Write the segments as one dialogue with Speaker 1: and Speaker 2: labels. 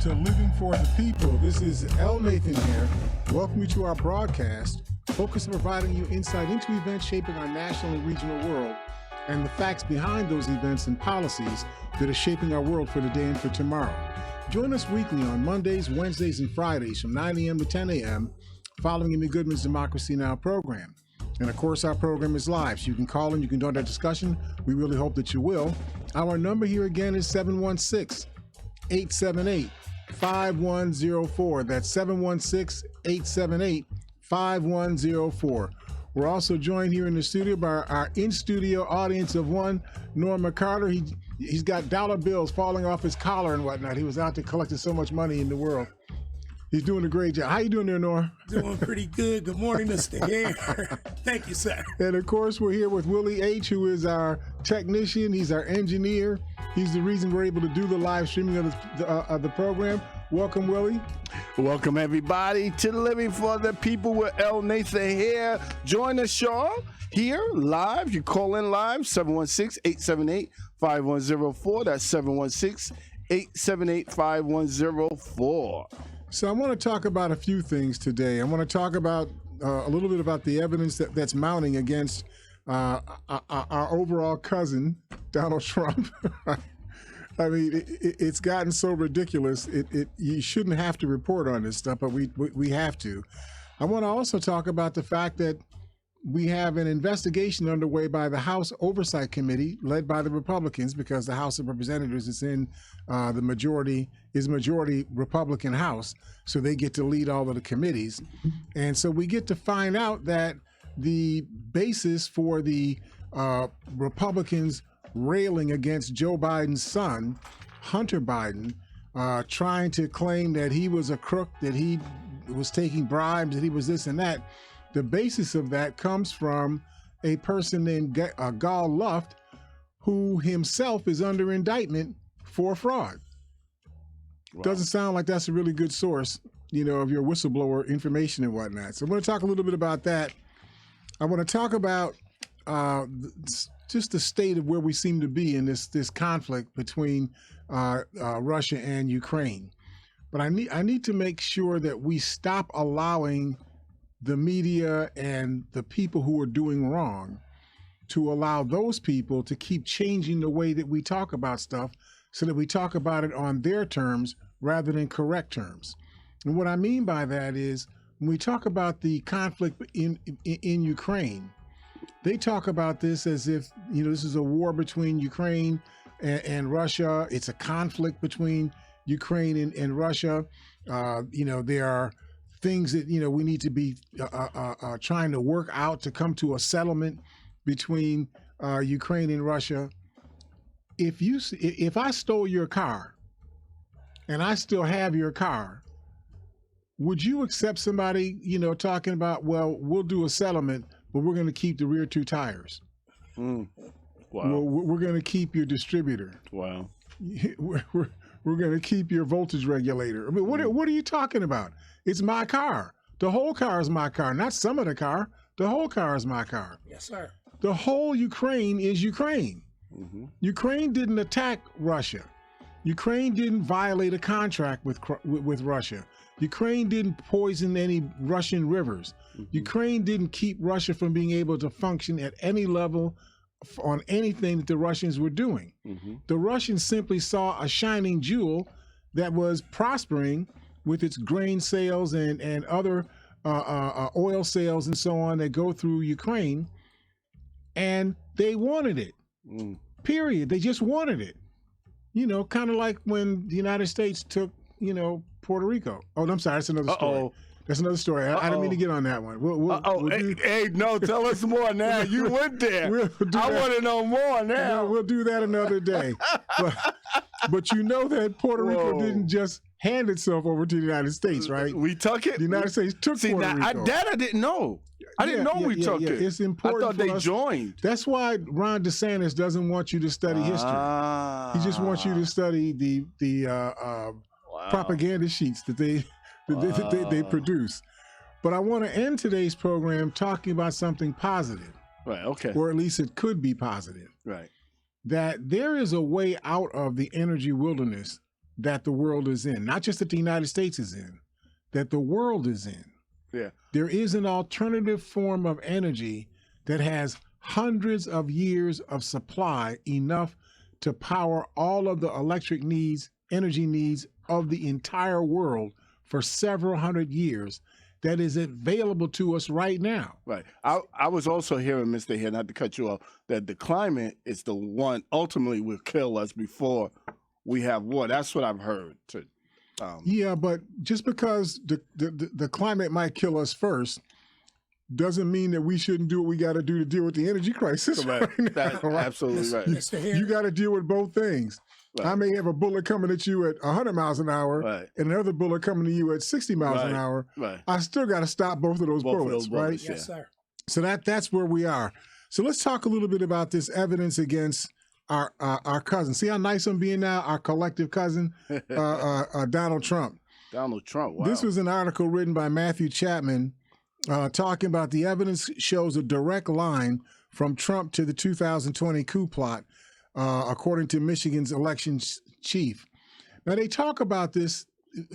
Speaker 1: to Living for the People. This is L. Nathan here. Welcome you to our broadcast, focused on providing you insight into events shaping our national and regional world and the facts behind those events and policies that are shaping our world for today and for tomorrow. Join us weekly on Mondays, Wednesdays, and Fridays from 9 a.m. to 10 a.m. following Amy Goodman's Democracy Now! Program. And of course, our program is live, so you can call in, you can join that discussion. We really hope that you will. Our number here again is 716-878-5104. That's 716-878-5104. We're also joined here in the studio by our in-studio audience of one, Norma Carter. He's got dollar bills falling off his collar and whatnot. He was out there collecting so much money in the world. He's doing a great job. How you doing there, Norm?
Speaker 2: Doing pretty good. Good morning, Mr. Hare. Thank you, sir.
Speaker 1: And of course, we're here with Willie H., who is our technician. He's our engineer. He's the reason we're able to do the live streaming of the program. Welcome, Willie.
Speaker 3: Welcome, everybody, to Living for the People with L. Nathan here. Join us, y'all, here live. You call in live, 716-878-5104. That's 716-878-5104.
Speaker 1: So I want to talk about a few things today. I want to talk about a little bit about the evidence that's mounting against our overall cousin, Donald Trump. I mean, it's gotten so ridiculous. You shouldn't have to report on this stuff, but we have to. I want to also talk about the fact that we have an investigation underway by the House Oversight Committee, led by the Republicans, because the House of Representatives is in the majority Republican House, so they get to lead all of the committees. And so we get to find out that the basis for the Republicans railing against Joe Biden's son, Hunter Biden, trying to claim that he was a crook, that he was taking bribes, that he was this and that. The basis of that comes from a person named Gal Luft, who himself is under indictment for fraud. Wow. Doesn't sound like that's a really good source, of your whistleblower information and whatnot. So I'm going to talk a little bit about that. I want to talk about just the state of where we seem to be in this conflict between Russia and Ukraine. But I need to make sure that we stop allowing the media and the people who are doing wrong to allow those people to keep changing the way that we talk about stuff so that we talk about it on their terms rather than correct terms. And what I mean by that is when we talk about the conflict in Ukraine, they talk about this as if, this is a war between Ukraine and Russia. It's a conflict between Ukraine and Russia. There are things that, we need to be trying to work out to come to a settlement between Ukraine and Russia. If I stole your car and I still have your car, would you accept somebody, talking about, well, we'll do a settlement, but we're going to keep the rear two tires?
Speaker 3: Wow.
Speaker 1: We're going to keep your distributor.
Speaker 3: Wow.
Speaker 1: We're going to keep your voltage regulator. I mean, what are you talking about? It's my car. The whole car is my car, not some of the car. The whole car is my car.
Speaker 2: Yes, sir.
Speaker 1: The whole Ukraine is Ukraine. Mm-hmm. Ukraine didn't attack Russia. Ukraine didn't violate a contract with Russia. Ukraine didn't poison any Russian rivers. Mm-hmm. Ukraine didn't keep Russia from being able to function at any level on anything that the Russians were doing. Mm-hmm. The Russians simply saw a shining jewel that was prospering with its grain sales and other oil sales and so on that go through Ukraine, and they wanted it, period. They just wanted it. Kind of like when the United States took, Puerto Rico. Oh, I'm sorry, that's another story. That's another story. I didn't mean to get on that one.
Speaker 3: No, tell us more now. You went there. I want to know more now.
Speaker 1: We'll do that another day. But you know that Puerto Rico didn't just hand itself over to the United States, right?
Speaker 3: We took it?
Speaker 1: The United States took Puerto Rico.
Speaker 3: That I didn't know. I didn't know we took it.
Speaker 1: It's important.
Speaker 3: I thought they joined.
Speaker 1: That's why Ron DeSantis doesn't want you to study history. He just wants you to study the propaganda sheets that they produce. But I want to end today's program talking about something positive.
Speaker 3: Right, okay.
Speaker 1: Or at least it could be positive.
Speaker 3: Right.
Speaker 1: That there is a way out of the energy wilderness that the world is in, not just that the United States is in, that the world is in.
Speaker 3: Yeah.
Speaker 1: There is an alternative form of energy that has hundreds of years of supply, enough to power all of the electric needs, energy needs of the entire world for several hundred years, that is available to us right now.
Speaker 3: Right. I was also hearing, Mr. Hare, not to cut you off, that the climate is the one ultimately will kill us before we have war. That's what I've heard.
Speaker 1: Yeah, but just because the climate might kill us first doesn't mean that we shouldn't do what we got to do to deal with the energy crisis.
Speaker 3: Right.
Speaker 1: Now, right?
Speaker 3: Absolutely right.
Speaker 2: Mr. Hare,
Speaker 1: You got to deal with both things.
Speaker 3: Right.
Speaker 1: I may have a bullet coming at you at 100 miles an hour
Speaker 3: Right.
Speaker 1: and another bullet coming to you at 60 miles an
Speaker 3: Right.
Speaker 1: hour.
Speaker 3: Right.
Speaker 1: I still got to stop both of those bullets, right?
Speaker 3: bullets,
Speaker 2: yes, sir.
Speaker 1: So that's where we are. So let's talk a little bit about this evidence against our cousin. See how nice I'm being now? Our collective cousin, Donald Trump.
Speaker 3: Donald Trump. Wow.
Speaker 1: This was an article written by Matthew Chapman talking about the evidence shows a direct line from Trump to the 2020 coup plot, according to Michigan's elections chief. Now, they talk about this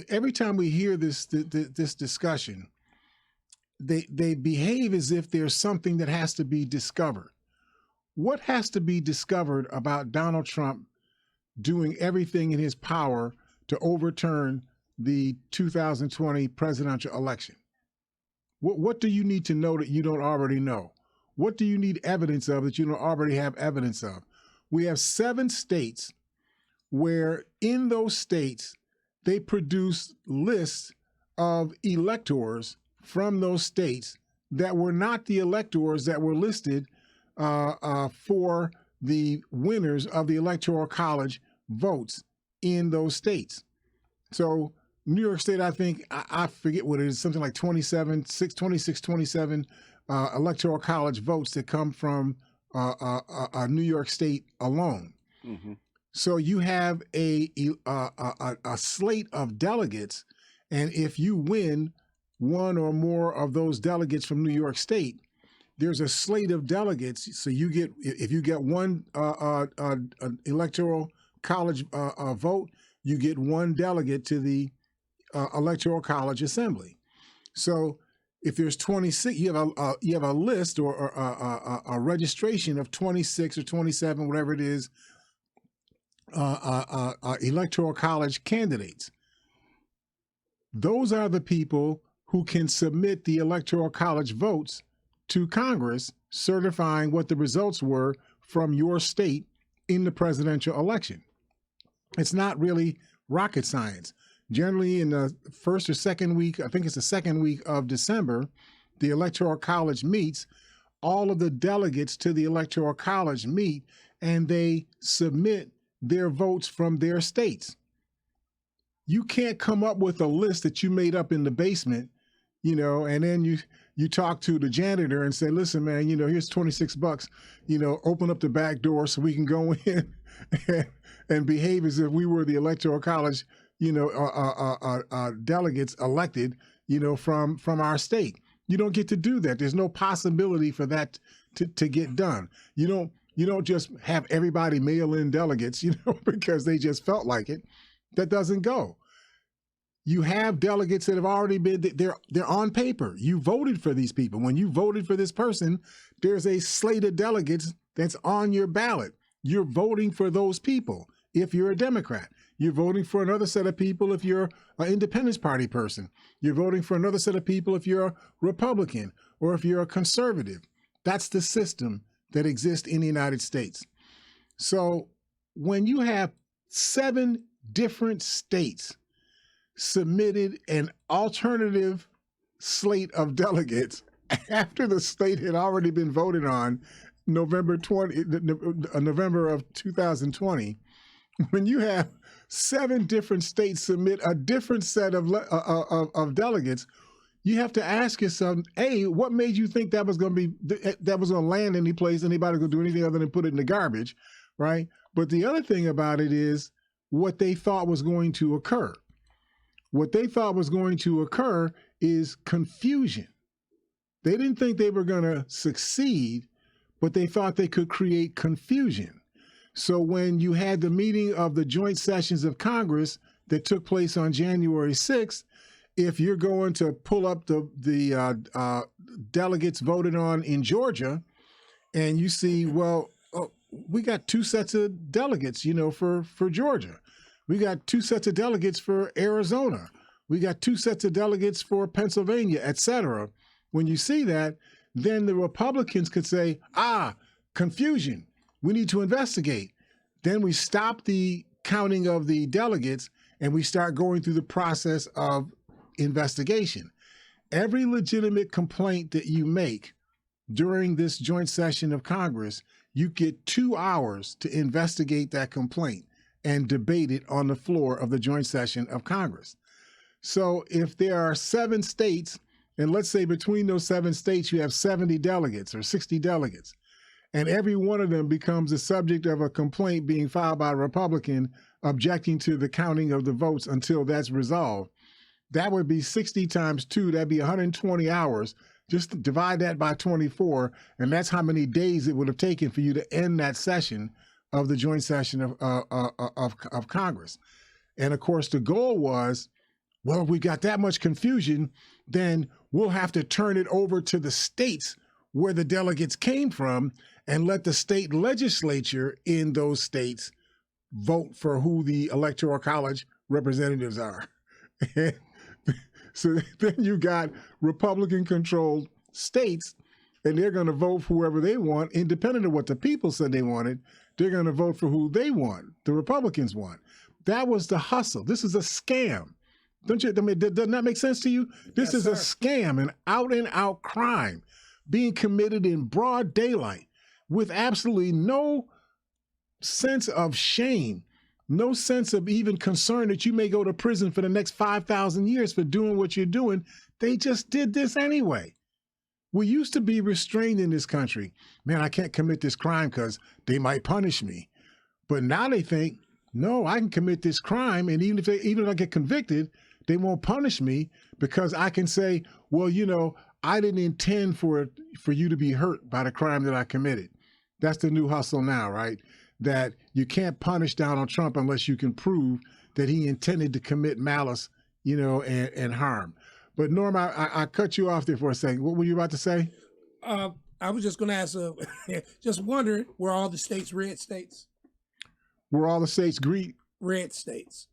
Speaker 1: every time we hear this discussion. They behave as if there's something that has to be discovered. What has to be discovered about Donald Trump doing everything in his power to overturn the 2020 presidential election? What do you need to know that you don't already know? What do you need evidence of that you don't already have evidence of? We have 7 states where in those states, they produce lists of electors from those states that were not the electors that were listed for the winners of the Electoral College votes in those states. So New York State, I think, I forget what it is, something like 27 Electoral College votes that come from New York State alone.
Speaker 3: Mm-hmm.
Speaker 1: So you have a slate of delegates, and if you win one or more of those delegates from New York State, there's a slate of delegates. So you get, if you get one Electoral College vote, you get one delegate to the Electoral College Assembly. So if there's 26, you have a list or a registration of 26 or 27, whatever it is, Electoral College candidates. Those are the people who can submit the Electoral College votes to Congress, certifying what the results were from your state in the presidential election. It's not really rocket science. Generally, in the first or second week, I think it's the second week of December, the Electoral College meets. All of the delegates to the Electoral College meet, and they submit their votes from their states. You can't come up with a list that you made up in the basement, and then you talk to the janitor and say, listen, man, here's $26, open up the back door so we can go in and behave as if we were the Electoral College, delegates elected, from our state. You don't get to do that. There's no possibility for that to get done. You don't just have everybody mail in delegates, because they just felt like it. That doesn't go. You have delegates that have already been, they're on paper. You voted for these people. When you voted for this person, there's a slate of delegates that's on your ballot. You're voting for those people if you're a Democrat. You're voting for another set of people if you're an Independence Party person. You're voting for another set of people if you're a Republican or if you're a conservative. That's the system that exists in the United States. So when you have 7 different states submitted an alternative slate of delegates after the slate had already been voted on November of 2020, when you have 7 different states submit a different set of delegates, you have to ask yourself, A, what made you think that was going to land any place, anybody going to do anything other than put it in the garbage, right? But the other thing about it is what they thought was going to occur. What they thought was going to occur is confusion. They didn't think they were going to succeed, but they thought they could create confusion. So when you had the meeting of the joint sessions of Congress that took place on January 6th, if you're going to pull up the delegates voted on in Georgia, and you see, well, oh, we got two sets of delegates, for Georgia. We got two sets of delegates for Arizona. We got two sets of delegates for Pennsylvania, et cetera. When you see that, then the Republicans could say, confusion. We need to investigate. Then we stop the counting of the delegates and we start going through the process of investigation. Every legitimate complaint that you make during this joint session of Congress, you get 2 hours to investigate that complaint and debate it on the floor of the joint session of Congress. So if there are 7 states, and let's say between those 7 states you have 70 delegates or 60 delegates, and every one of them becomes the subject of a complaint being filed by a Republican objecting to the counting of the votes until that's resolved, that would be 60 times 2, that'd be 120 hours. Just divide that by 24, and that's how many days it would have taken for you to end that session of the joint session of Congress. And of course, the goal was, well, if we got that much confusion, then we'll have to turn it over to the states where the delegates came from and let the state legislature in those states vote for who the Electoral College representatives are. So then you got Republican-controlled states, and they're going to vote for whoever they want, independent of what the people said they wanted. They're going to vote for who they want, the Republicans want. That was the hustle. This is a scam. Doesn't that make sense to you? This is a scam, an out-and-out crime being committed in broad daylight with absolutely no sense of shame, no sense of even concern that you may go to prison for the next 5,000 years for doing what you're doing. They just did this anyway. We used to be restrained in this country. Man, I can't commit this crime because they might punish me. But now they think, no, I can commit this crime, and even if I get convicted, they won't punish me because I can say, well, I didn't intend for you to be hurt by the crime that I committed. That's the new hustle now, right? That you can't punish Donald Trump unless you can prove that he intended to commit malice, and harm. But Norm, I cut you off there for a second. What were you about to say?
Speaker 2: I was just going to ask, just wondering, were all the states red states?
Speaker 1: Were all the states green?
Speaker 2: Red states.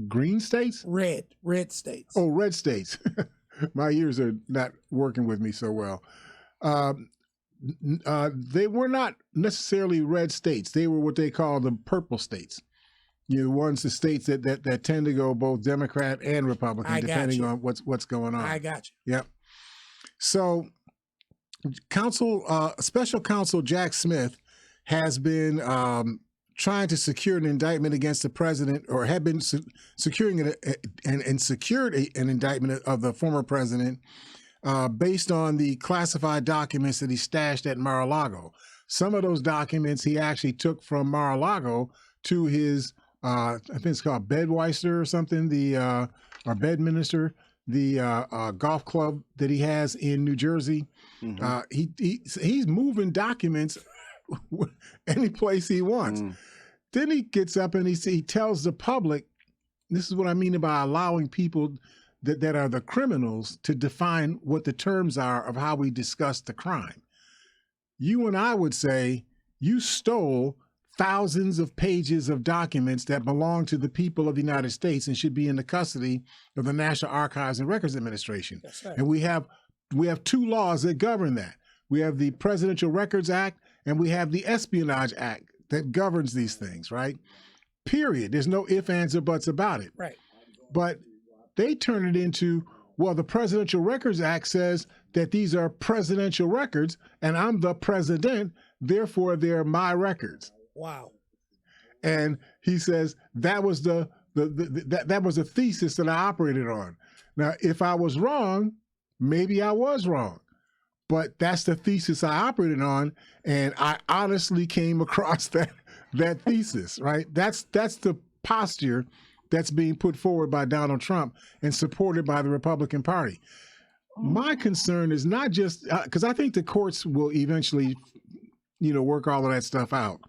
Speaker 1: Green states?
Speaker 2: Red states.
Speaker 1: Oh, red states. My ears are not working with me so well. They were not necessarily red states. They were what they call the purple states. The states that tend to go both Democrat and Republican, depending on what's going on.
Speaker 2: I got you.
Speaker 1: Yep. So, Special Counsel Jack Smith has been trying to secure an indictment against the president, or had been securing it and secured an indictment of the former president based on the classified documents that he stashed at Mar-a-Lago. Some of those documents he actually took from Mar-a-Lago to his, I think it's called Bedweiser or something, or Bedminster, the golf club that he has in New Jersey. Mm-hmm. He's moving documents any place he wants. Then he gets up and he tells the public, this is what I mean by allowing people that are the criminals to define what the terms are of how we discuss the crime. You and I would say you stole thousands of pages of documents that belong to the people of the United States and should be in the custody of the National Archives and Records Administration.
Speaker 2: That's right.
Speaker 1: And we have 2 laws that govern that. We have the Presidential Records Act and we have the Espionage Act that governs these things, right? Period. There's no ifs, ands, or buts about it.
Speaker 2: Right.
Speaker 1: But they turn it into, well, the Presidential Records Act says that these are presidential records and I'm the president, therefore they're my records.
Speaker 2: Wow.
Speaker 1: And he says that was that was a thesis that I operated on. Now, if I was wrong, maybe I was wrong. But that's the thesis I operated on, and I honestly came across that thesis, right? That's the posture that's being put forward by Donald Trump and supported by the Republican Party. My concern is not just because I think the courts will eventually, work all of that stuff out,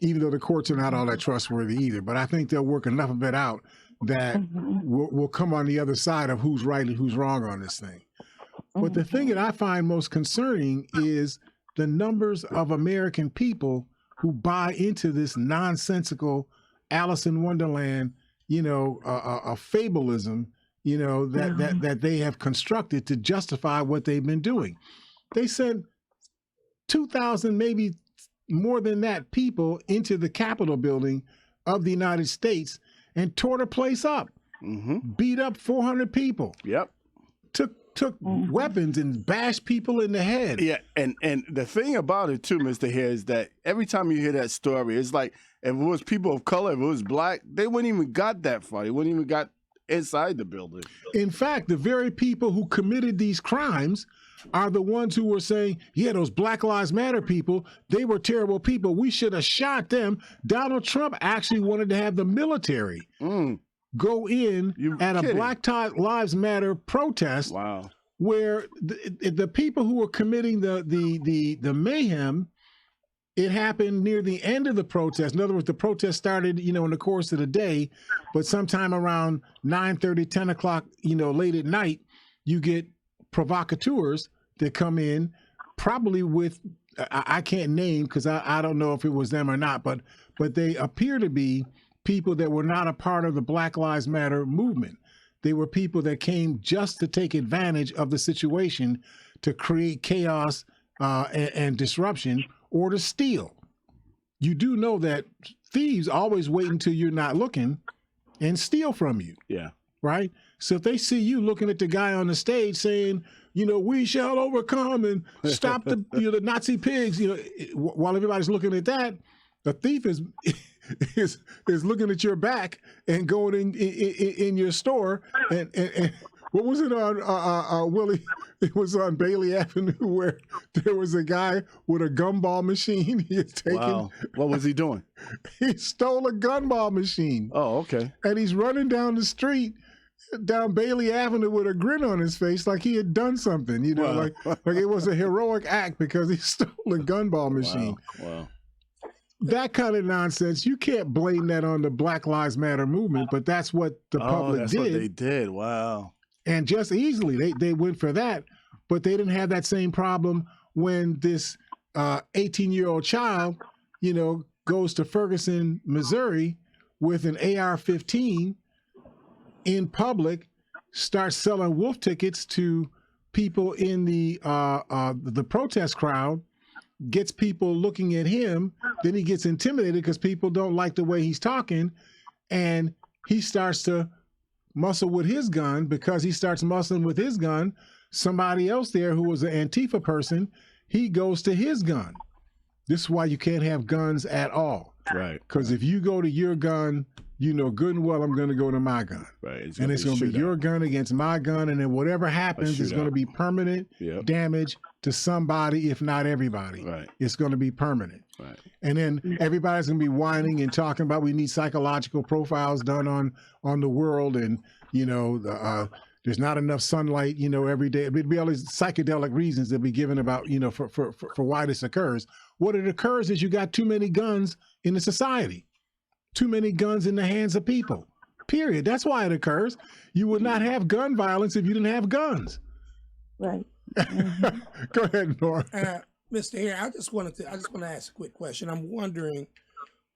Speaker 1: even though the courts are not all that trustworthy either. But I think they'll work enough of it out that will come on the other side of who's right and who's wrong on this thing. But the thing that I find most concerning is the numbers of American people who buy into this nonsensical Alice in Wonderland, a fabulism, that they have constructed to justify what they've been doing. They sent 2,000, maybe more than that, people into the Capitol building of the United States and tore the place up, beat up 400 people.
Speaker 3: Yep.
Speaker 1: Took weapons and bashed people in the head.
Speaker 3: Yeah, and the thing about it too, Mr. Hare, is that every time you hear that story, it's like if it was people of color, if it was black, they wouldn't even got that far. They wouldn't even got inside the building.
Speaker 1: In fact, the very people who committed these crimes are the ones who were saying, yeah, those Black Lives Matter people, they were terrible people. We should have shot them. Donald Trump actually wanted to have the military go in at a Black Lives Matter protest.
Speaker 3: Wow.
Speaker 1: Where the people who were committing the mayhem, it happened near the end of the protest. In other words, the protest started, in the course of the day, but sometime around 9:30, 10 o'clock, late at night, you get provocateurs that come in, probably with, I can't name because I don't know if it was them or not, but they appear to be people that were not a part of the Black Lives Matter movement. They were people that came just to take advantage of the situation to create chaos and disruption or to steal. You do know that thieves always wait until you're not looking and steal from you.
Speaker 3: Yeah.
Speaker 1: Right? So if they see you looking at the guy on the stage saying, we shall overcome and stop the the Nazi pigs, while everybody's looking at that, the thief is looking at your back and going in your store and what was it on Willie? It was on Bailey Avenue where there was a guy with a gumball machine. He had taken.
Speaker 3: Wow. What was he doing?
Speaker 1: He stole a gumball machine.
Speaker 3: Oh, okay.
Speaker 1: And he's running down the street, down Bailey Avenue with a grin on his face, like he had done something.
Speaker 3: Wow.
Speaker 1: like it was a heroic act because he stole a gumball machine.
Speaker 3: Wow.
Speaker 1: That kind of nonsense, you can't blame that on the Black Lives Matter movement, but that's what the public
Speaker 3: that's
Speaker 1: did.
Speaker 3: what they did. Wow.
Speaker 1: And just easily, they went for that, but they didn't have that same problem when this 18-year-old child, goes to Ferguson, Missouri with an AR-15 in public, starts selling wolf tickets to people in the protest crowd, gets people looking at him, then he gets intimidated because people don't like the way he's talking, and he starts to muscle with his gun. Because he starts muscling with his gun, somebody else there who was an Antifa person, he goes to his gun. This is why you can't have guns at all.
Speaker 3: Right.
Speaker 1: Because if you go to your gun, you know good and well I'm going to go to my gun.
Speaker 3: Right. It's
Speaker 1: going to be your gun against my gun, and then whatever happens is going to be permanent damage to somebody, if not everybody.
Speaker 3: Right. It's
Speaker 1: going to be permanent.
Speaker 3: Right.
Speaker 1: And then everybody's going to be whining and talking about we need psychological profiles done on the world, and there's not enough sunlight, every day. It'd be all these psychedelic reasons they'll be given about, for why this occurs. What it occurs is you got too many guns in the society. Too many guns in the hands of people, period. That's why it occurs. You would not have gun violence if you didn't have guns.
Speaker 4: Right.
Speaker 1: Go ahead, Nora.
Speaker 2: Mr. Hare, I just want to ask a quick question. I'm wondering,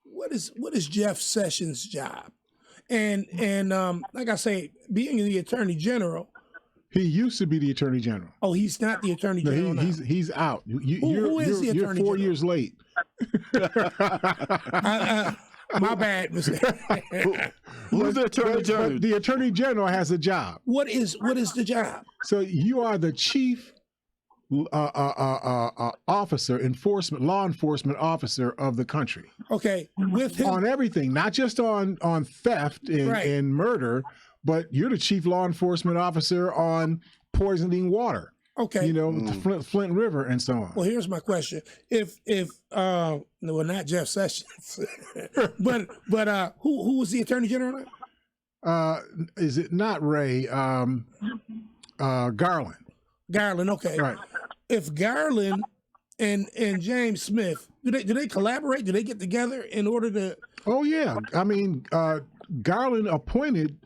Speaker 2: what is Jeff Sessions' job? And like I say, being the Attorney General.
Speaker 1: He used to be the Attorney General.
Speaker 2: Oh, he's not the Attorney General.
Speaker 1: No, he's out.
Speaker 2: Who is the Attorney General?
Speaker 1: You're 4 years late.
Speaker 2: My bad, Mr.
Speaker 3: Who's the Attorney General?
Speaker 1: But the Attorney General has a job.
Speaker 2: What is the job?
Speaker 1: So you are the chief officer, law enforcement officer of the country.
Speaker 2: Okay, with him
Speaker 1: on everything, not just on theft and murder, but you're the chief law enforcement officer on poisoning water.
Speaker 2: Okay,
Speaker 1: the Flint River and so on.
Speaker 2: Well, here's my question: If not Jeff Sessions, but who was the Attorney General?
Speaker 1: Is it not Ray? Garland.
Speaker 2: Garland. Okay.
Speaker 1: Right.
Speaker 2: If Garland and James Smith, do they collaborate? Do they get together in order to?
Speaker 1: Oh yeah, I mean, Garland appointed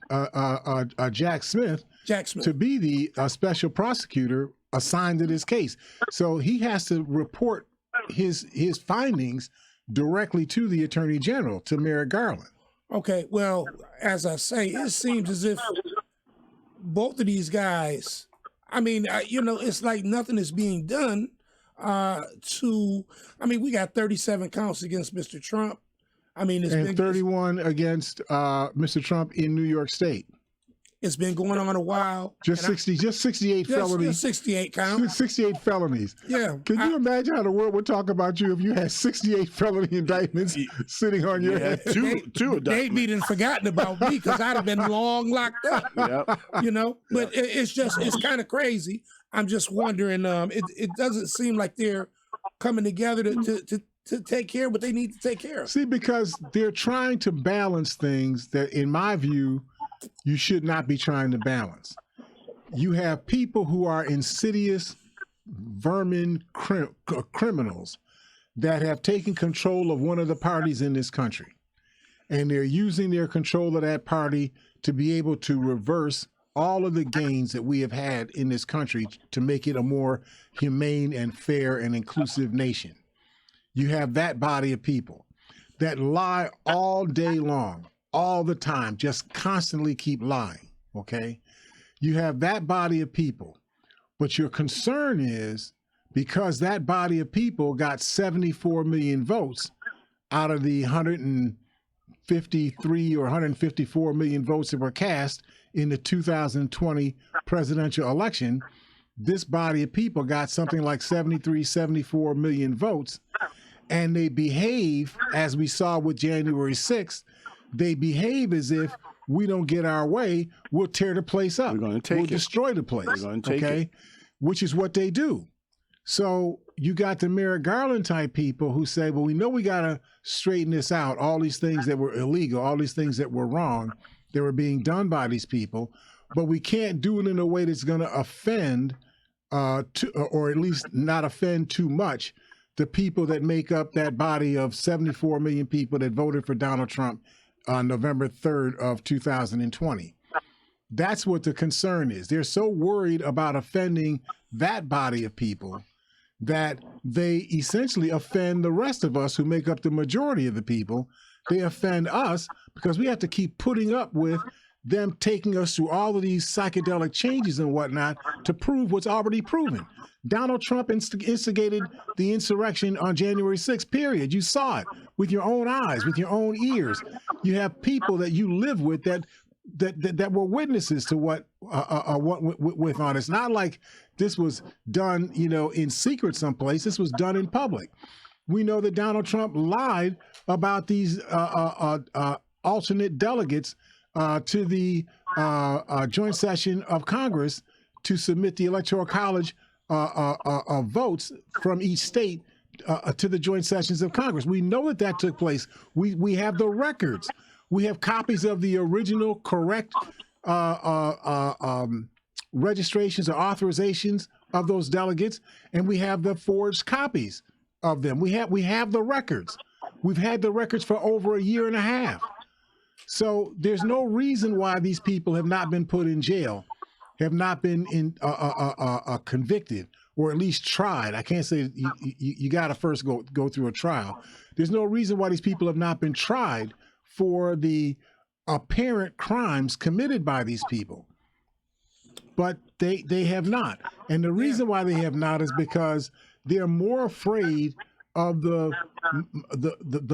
Speaker 1: Jack Smith to be the special prosecutor assigned to this case. So he has to report his findings directly to the Attorney General, to Merrick Garland.
Speaker 2: Okay, well, as I say, it seems as if both of these guys, I mean, it's like nothing is being done we got 37 counts against Mr. Trump. I mean, it's been
Speaker 1: 31 against Mr. Trump in New York State.
Speaker 2: It's been going on a while.
Speaker 1: Just 68 felonies.
Speaker 2: Just 68 counts.
Speaker 1: 68 felonies.
Speaker 2: Yeah.
Speaker 1: Can you imagine how the world would talk about you if you had 68 felony indictments sitting on your head?
Speaker 3: Two indictments.
Speaker 2: They'd be forgotten about me because I'd have been long locked up.
Speaker 3: Yep.
Speaker 2: But it's kind of crazy. I'm just wondering. It doesn't seem like they're coming together to take care of what they need to take care of.
Speaker 1: See, because they're trying to balance things that, in my view, you should not be trying to balance. You have people who are insidious vermin criminals that have taken control of one of the parties in this country. And they're using their control of that party to be able to reverse all of the gains that we have had in this country to make it a more humane and fair and inclusive nation. You have that body of people that lie all day long, all the time, just constantly keep lying, okay? You have that body of people, but your concern is because that body of people got 74 million votes out of the 153 or 154 million votes that were cast in the 2020 presidential election, this body of people got something like 73, 74 million votes, and they behave, as we saw with January 6th, they behave as if we don't get our way, we'll tear the place up. We'll destroy the place. We're going to take it. Which is what they do. So you got the Merrick Garland type people who say, well, we know we got to straighten this out. All these things that were illegal, all these things that were wrong, that were being done by these people, but we can't do it in a way that's going to offend, or at least not offend too much, the people that make up that body of 74 million people that voted for Donald Trump on November 3rd of 2020. That's what the concern is. They're so worried about offending that body of people that they essentially offend the rest of us who make up the majority of the people. They offend us because we have to keep putting up with them taking us through all of these psychedelic changes and whatnot to prove what's already proven. Donald Trump instigated the insurrection on January 6th, period. You saw it with your own eyes, with your own ears. You have people that you live with that were witnesses to what went on. It's not like this was done, in secret someplace. This was done in public. We know that Donald Trump lied about these alternate delegates to the joint session of Congress to submit the Electoral College votes from each state to the joint sessions of Congress. We know that took place. We have the records. We have copies of the original correct registrations or authorizations of those delegates, and we have the forged copies of them. We have the records. We've had the records for over a year and a half. So there's no reason why these people have not been put in jail, have not been convicted, or at least tried. I can't say you got to first go through a trial. There's no reason why these people have not been tried for the apparent crimes committed by these people. But they have not. And the reason why they have not is because they're more afraid of the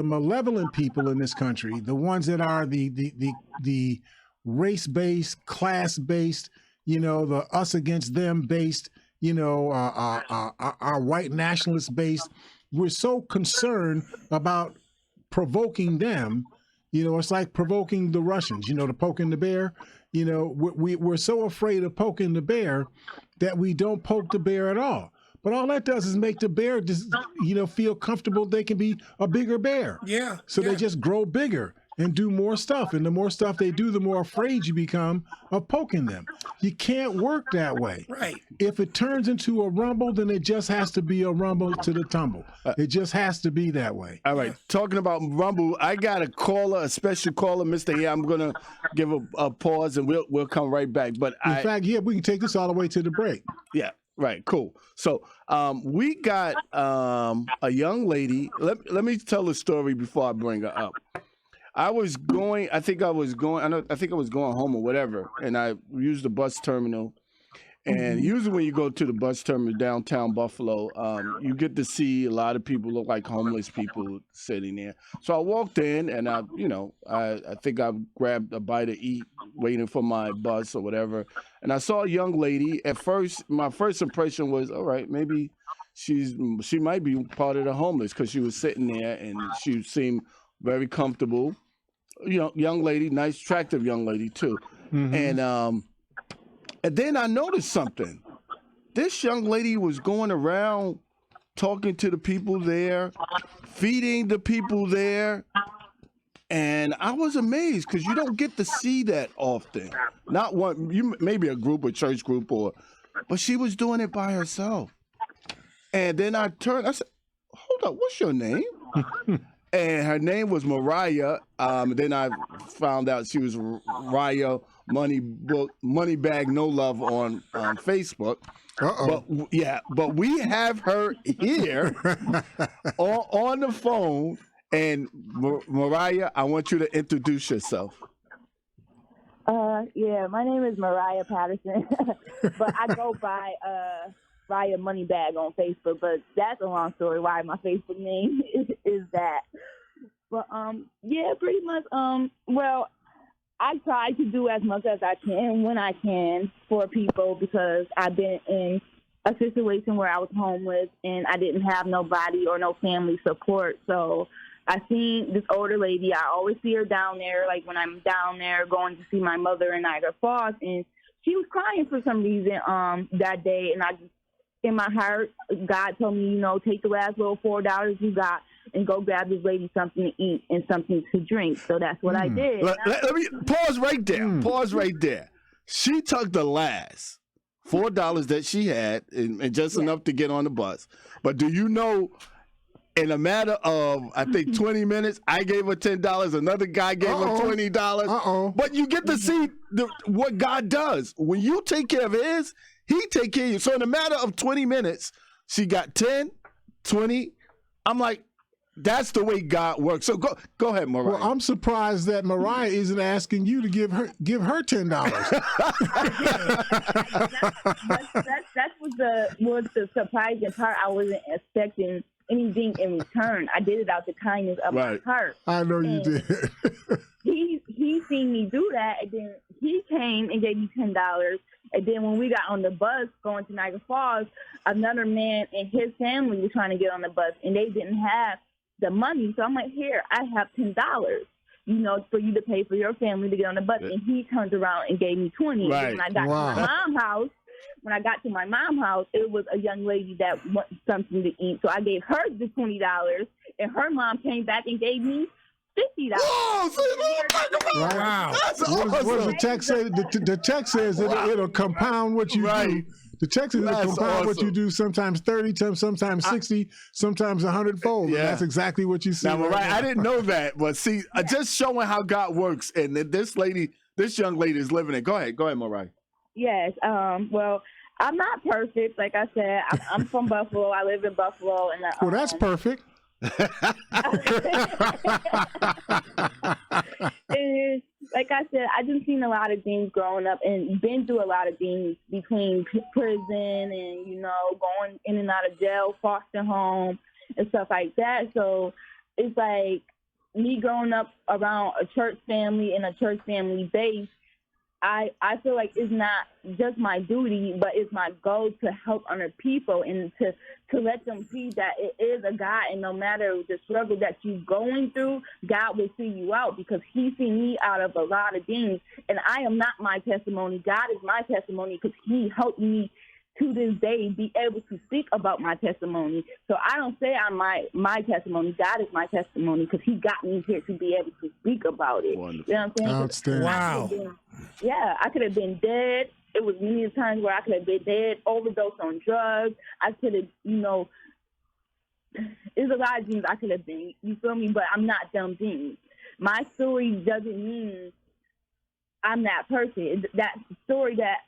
Speaker 1: malevolent people in this country, the ones that are the race-based, class-based, the us against them based, our white nationalist based. We're so concerned about provoking them. It's like provoking the Russians, the poking the bear. We're so afraid of poking the bear that we don't poke the bear at all. But all that does is make the bear just, feel comfortable they can be a bigger bear.
Speaker 2: Yeah.
Speaker 1: So they just grow bigger and do more stuff. And the more stuff they do, the more afraid you become of poking them. You can't work that way.
Speaker 2: Right.
Speaker 1: If it turns into a rumble, then it just has to be a rumble to the tumble. It just has to be that way.
Speaker 3: All right, talking about Rumble, I got a caller, a special caller, Mr. Here. I'm gonna give a pause and we'll come right back. But
Speaker 1: In fact, yeah, we can take this all the way to the break.
Speaker 3: yeah, right, cool. So we got a young lady. Let me tell the story before I bring her up. I think I was going home or whatever, and I used the bus terminal. And usually when you go to the bus terminal downtown Buffalo, you get to see a lot of people look like homeless people sitting there. So I walked in and I think I grabbed a bite to eat, waiting for my bus or whatever. And I saw a young lady. At first, my first impression was, all right, maybe she might be part of the homeless because she was sitting there and she seemed very comfortable. You know, young lady, nice, attractive young lady too. And then I noticed something. This young lady was going around talking to the people there, feeding the people there. And I was amazed because you don't get to see that often. Not one, maybe a group, a church group, but she was doing it by herself. And then I said, hold up, what's your name? And her name was Mariah. Then I found out she was Riah MONEYBAGG NOLOVE on Facebook. But we have her here on the phone. And Mariah, I want you to introduce yourself.
Speaker 4: Yeah, my name is Mariah Patterson, but I go by Riah MONEYBAGG on Facebook. But that's a long story why my Facebook name is that. But yeah, pretty much. Well, I try to do as much as I can when I can for people because I've been in a situation where I was homeless and I didn't have nobody or no family support. So I seen this older lady. I always see her down there, like when I'm down there going to see my mother in Niagara Falls, and she was crying for some reason that day. And I just, in my heart, God told me, take the last little $4 you got and go grab this lady something to eat and something to drink. So that's what I did.
Speaker 3: Let me pause right there. Pause right there. She took the last $4 that she had and just enough to get on the bus. But do you know, in a matter of, I think, 20 minutes, I gave her $10. Another guy gave her $20. But you get to see what God does. When you take care of his, he take care of you. So in a matter of 20 minutes, she got 10, 20. I'm like, that's the way God works. So go ahead, Mariah.
Speaker 1: Well, I'm surprised that Mariah isn't asking you to give her $10.
Speaker 4: That was the surprising part. I wasn't expecting anything in return. I did it out the kindness of my heart.
Speaker 1: I know you did.
Speaker 4: he seen me do that, and then he came and gave me $10. And then when we got on the bus going to Niagara Falls, another man and his family were trying to get on the bus, and they didn't have the money. So I'm like, here, I have $10, for you to pay for your family to get on the bus. And he turned around and gave me 20.
Speaker 3: Right.
Speaker 4: And when I got to my mom's house, it was a young lady that wanted something to eat. So I gave her the $20, and her mom came back and gave me $50.
Speaker 2: Wow.
Speaker 3: That's
Speaker 1: What does the text say? The text says it'll compound what you do. The text says it'll compound what you do, sometimes 30, sometimes 60, sometimes 100-fold. Yeah. That's exactly what you see.
Speaker 3: Now, Mariah, I didn't know that, but see, just showing how God works, and this young lady is living it. Go ahead, Mariah.
Speaker 4: Yes. Well, I'm not perfect. Like I said, I'm from Buffalo. I live in Buffalo. And
Speaker 1: well, that's perfect.
Speaker 4: And like I said, I just seen a lot of things growing up and been through a lot of things between prison and, going in and out of jail, foster home and stuff like that. So it's like me growing up around a church family and a church family base, I feel like it's not just my duty, but it's my goal to help other people and to let them see that it is a God, and no matter the struggle that you're going through, God will see you out because he see me out of a lot of things. And I am not my testimony. God is my testimony because he helped me to this day be able to speak about my testimony. So I don't say I'm my testimony. God is my testimony because he got me here to be able to speak about it.
Speaker 3: Wonderful.
Speaker 4: You know what I'm saying?
Speaker 1: Outstanding.
Speaker 2: Wow.
Speaker 4: I could have been dead it was many times where I could have been dead, overdosed on drugs. I could have, there's a lot of things I could have been. You feel me? But I'm not them things. My story doesn't mean I'm that person. That story that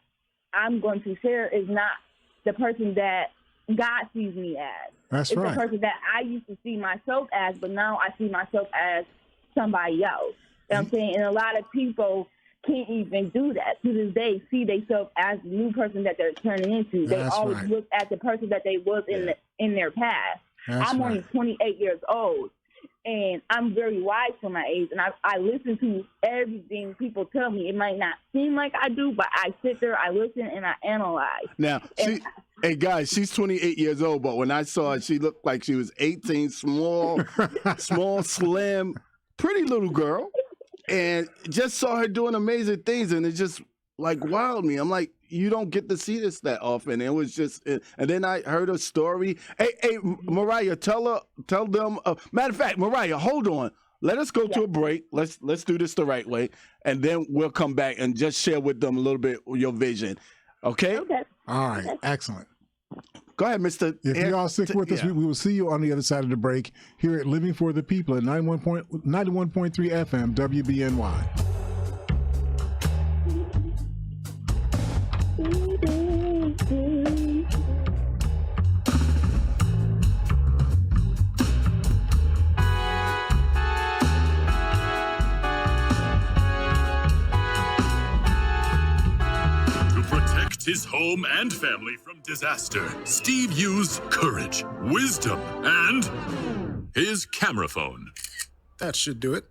Speaker 4: I'm going to share is not the person that God sees me as.
Speaker 1: That's
Speaker 4: it's
Speaker 1: right.
Speaker 4: the person that I used to see myself as, but now I see myself as somebody else. You know what I'm saying? And a lot of people can't even do that to this day, see themselves as the new person that they're turning into. They
Speaker 1: That's
Speaker 4: always
Speaker 1: right.
Speaker 4: look at the person that they was in their past.
Speaker 1: That's
Speaker 4: I'm
Speaker 1: right.
Speaker 4: only 28 years old, and I'm very wise for my age, and I listen to everything people tell me. It might not seem like I do, but I sit there, I listen, and I analyze.
Speaker 3: Now, hey guys, she's 28 years old, but when I saw her, she looked like she was 18, small, slim, pretty little girl, and just saw her doing amazing things, and it just like wowed me. I'm like, you don't get to see this that often. It was just, and then I heard a story. Hey, Mariah, tell them. Matter of fact, Mariah, hold on. Let us go to a break. Let's do this the right way, and then we'll come back and just share with them a little bit of your vision. Okay?
Speaker 4: Okay.
Speaker 1: All right. Excellent.
Speaker 3: Go ahead, Mr.
Speaker 1: If you all stick with us, we will see you on the other side of the break here at Living for the People at 91.3 FM WBNY.
Speaker 5: His home and family from disaster, Steve used courage, wisdom, and his camera phone.
Speaker 6: That should do it.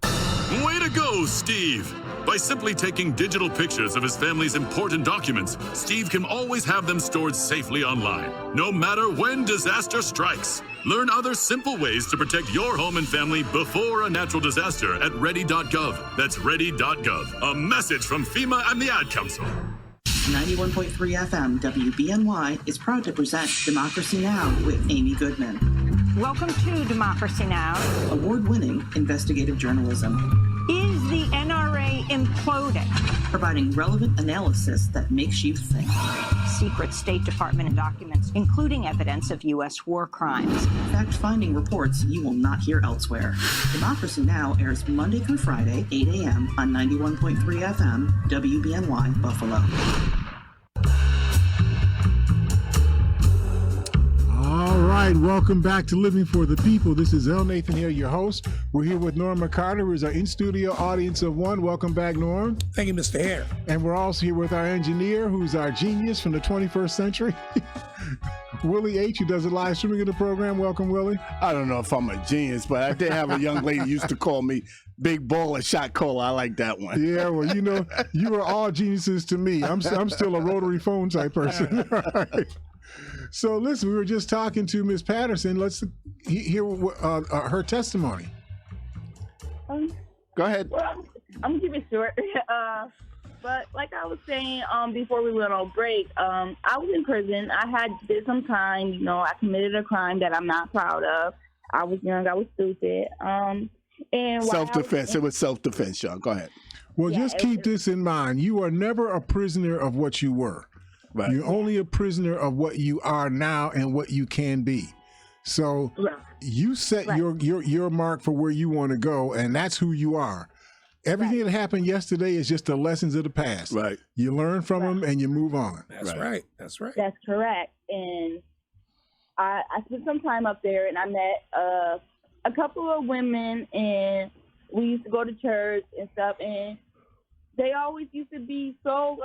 Speaker 5: Way to go, Steve! By simply taking digital pictures of his family's important documents, Steve can always have them stored safely online, no matter when disaster strikes. Learn other simple ways to protect your home and family before a natural disaster at ready.gov. That's ready.gov. A message from FEMA and the Ad Council.
Speaker 7: 91.3 FM WBNY is proud to present Democracy Now! With Amy Goodman.
Speaker 8: Welcome to Democracy Now!
Speaker 7: Award-winning investigative journalism.
Speaker 8: Is the NRA imploding?
Speaker 7: Providing relevant analysis that makes you think.
Speaker 8: Secret State Department documents, including evidence of U.S. war crimes.
Speaker 7: Fact-finding reports you will not hear elsewhere. Democracy Now! Airs Monday through Friday, 8 a.m. on 91.3 FM, WBNY, Buffalo.
Speaker 1: All right, welcome back to Living for the People. This is L. Nathan here, your host. We're here with Norm Carter, who is our in-studio audience of one. Welcome back, Norm.
Speaker 2: Thank you, Mr. Hare.
Speaker 1: And we're also here with our engineer, who's our genius from the 21st century, Willie H., who does the live streaming of the program. Welcome, Willie.
Speaker 3: I don't know if I'm a genius, but I did have a young lady used to call me Big Baller Shot Caller. I like that one.
Speaker 1: Yeah, well, you are all geniuses to me. I'm still a rotary phone type person. Right. So listen, we were just talking to Ms. Patterson. Let's hear her testimony.
Speaker 3: Go ahead.
Speaker 4: Well, I'm gonna keep it short. But like I was saying before we went on break, I was in prison. I did some time. I committed a crime that I'm not proud of. I was young. I was stupid. And
Speaker 3: Self-defense. It was self-defense, y'all. Go ahead.
Speaker 1: Well, just keep this in mind. You are never a prisoner of what you were. Right. You're only a prisoner of what you are now and what you can be. So you set your mark for where you want to go, and that's who you are. Everything that happened yesterday is just the lessons of the past.
Speaker 3: Right.
Speaker 1: You learn from them and you move on.
Speaker 2: That's right. That's right.
Speaker 4: That's correct. And I spent some time up there, and I met a couple of women, and we used to go to church and stuff, and they always used to be so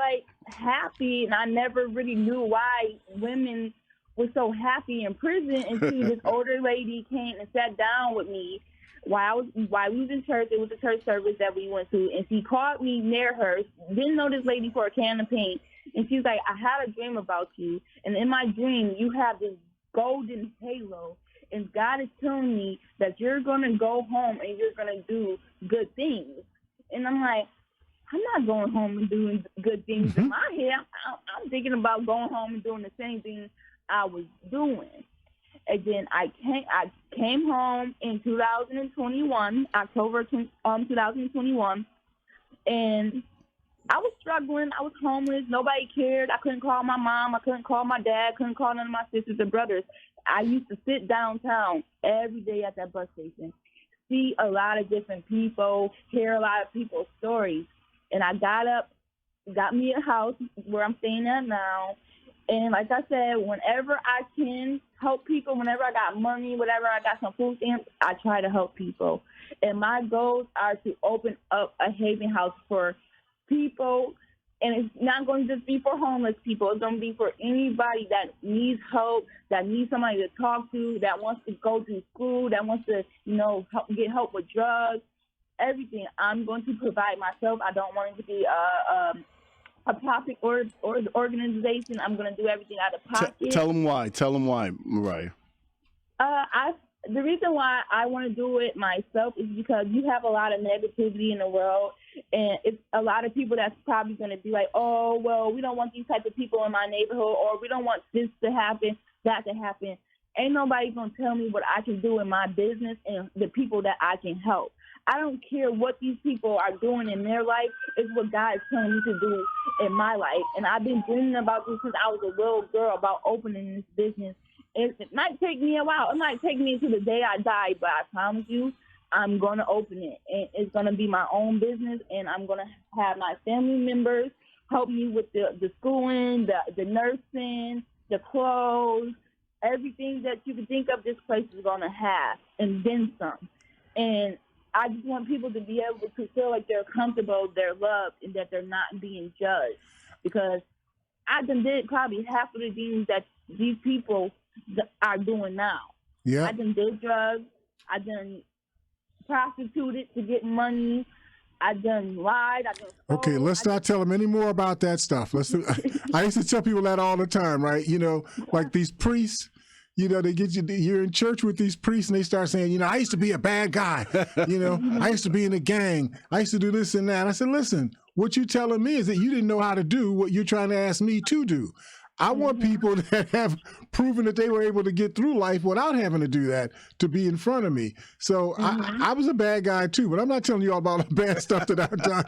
Speaker 4: happy, and I never really knew why women were so happy in prison until this older lady came and sat down with me while we was in church. It was a church service that we went to, and she called me near her. Didn't know this lady for a can of paint, and she was like, "I had a dream about you, and in my dream you have this golden halo, and God is telling me that you're gonna go home and you're gonna do good things." And I'm like, I'm not going home and doing good things in my head. I'm thinking about going home and doing the same thing I was doing. And then I came home in 2021, October 2021, and I was struggling. I was homeless. Nobody cared. I couldn't call my mom. I couldn't call my dad. Couldn't call none of my sisters and brothers. I used to sit downtown every day at that bus station, see a lot of different people, hear a lot of people's stories. And I got up, got me a house where I'm staying at now. And like I said, whenever I can help people, whenever I got money, whenever I got some food stamps, I try to help people. And my goals are to open up a haven house for people. And it's not going to just be for homeless people. It's going to be for anybody that needs help, that needs somebody to talk to, that wants to go to school, that wants to, get help with drugs, everything. I'm going to provide myself. I don't want it to be a profit or organization. I'm going to do everything out of pocket.
Speaker 3: Tell them why. Tell them why, Mariah.
Speaker 4: The reason why I want to do it myself is because you have a lot of negativity in the world, and it's a lot of people that's probably going to be like, oh, well, we don't want these type of people in my neighborhood, or we don't want this to happen, that to happen. Ain't nobody going to tell me what I can do in my business and the people that I can help. I don't care what these people are doing in their life. It's what God is telling me to do in my life. And I've been dreaming about this since I was a little girl, about opening this business. It might take me a while. It might take me to the day I die, but I promise you, I'm going to open it. And it's going to be my own business, and I'm going to have my family members help me with the schooling, the nursing, the clothes, everything that you can think of this place is going to have, and then some. And I just want people to be able to feel like they're comfortable, they're loved, and that they're not being judged. Because I done did probably half of the things that these people are doing now.
Speaker 1: Yeah.
Speaker 4: I done did drugs. I done prostituted to get money. I done lied. I done stole.
Speaker 1: Okay, let's not tell them any more about that stuff. I used to tell people that all the time, right? Like these priests. They get you're in church with these priests and they start saying, I used to be a bad guy. I used to be in a gang. I used to do this and that. I said, listen, what you're telling me is that you didn't know how to do what you're trying to ask me to do. I want people that have proven that they were able to get through life without having to do that to be in front of me. So I was a bad guy too, but I'm not telling you all about the bad stuff that I've done.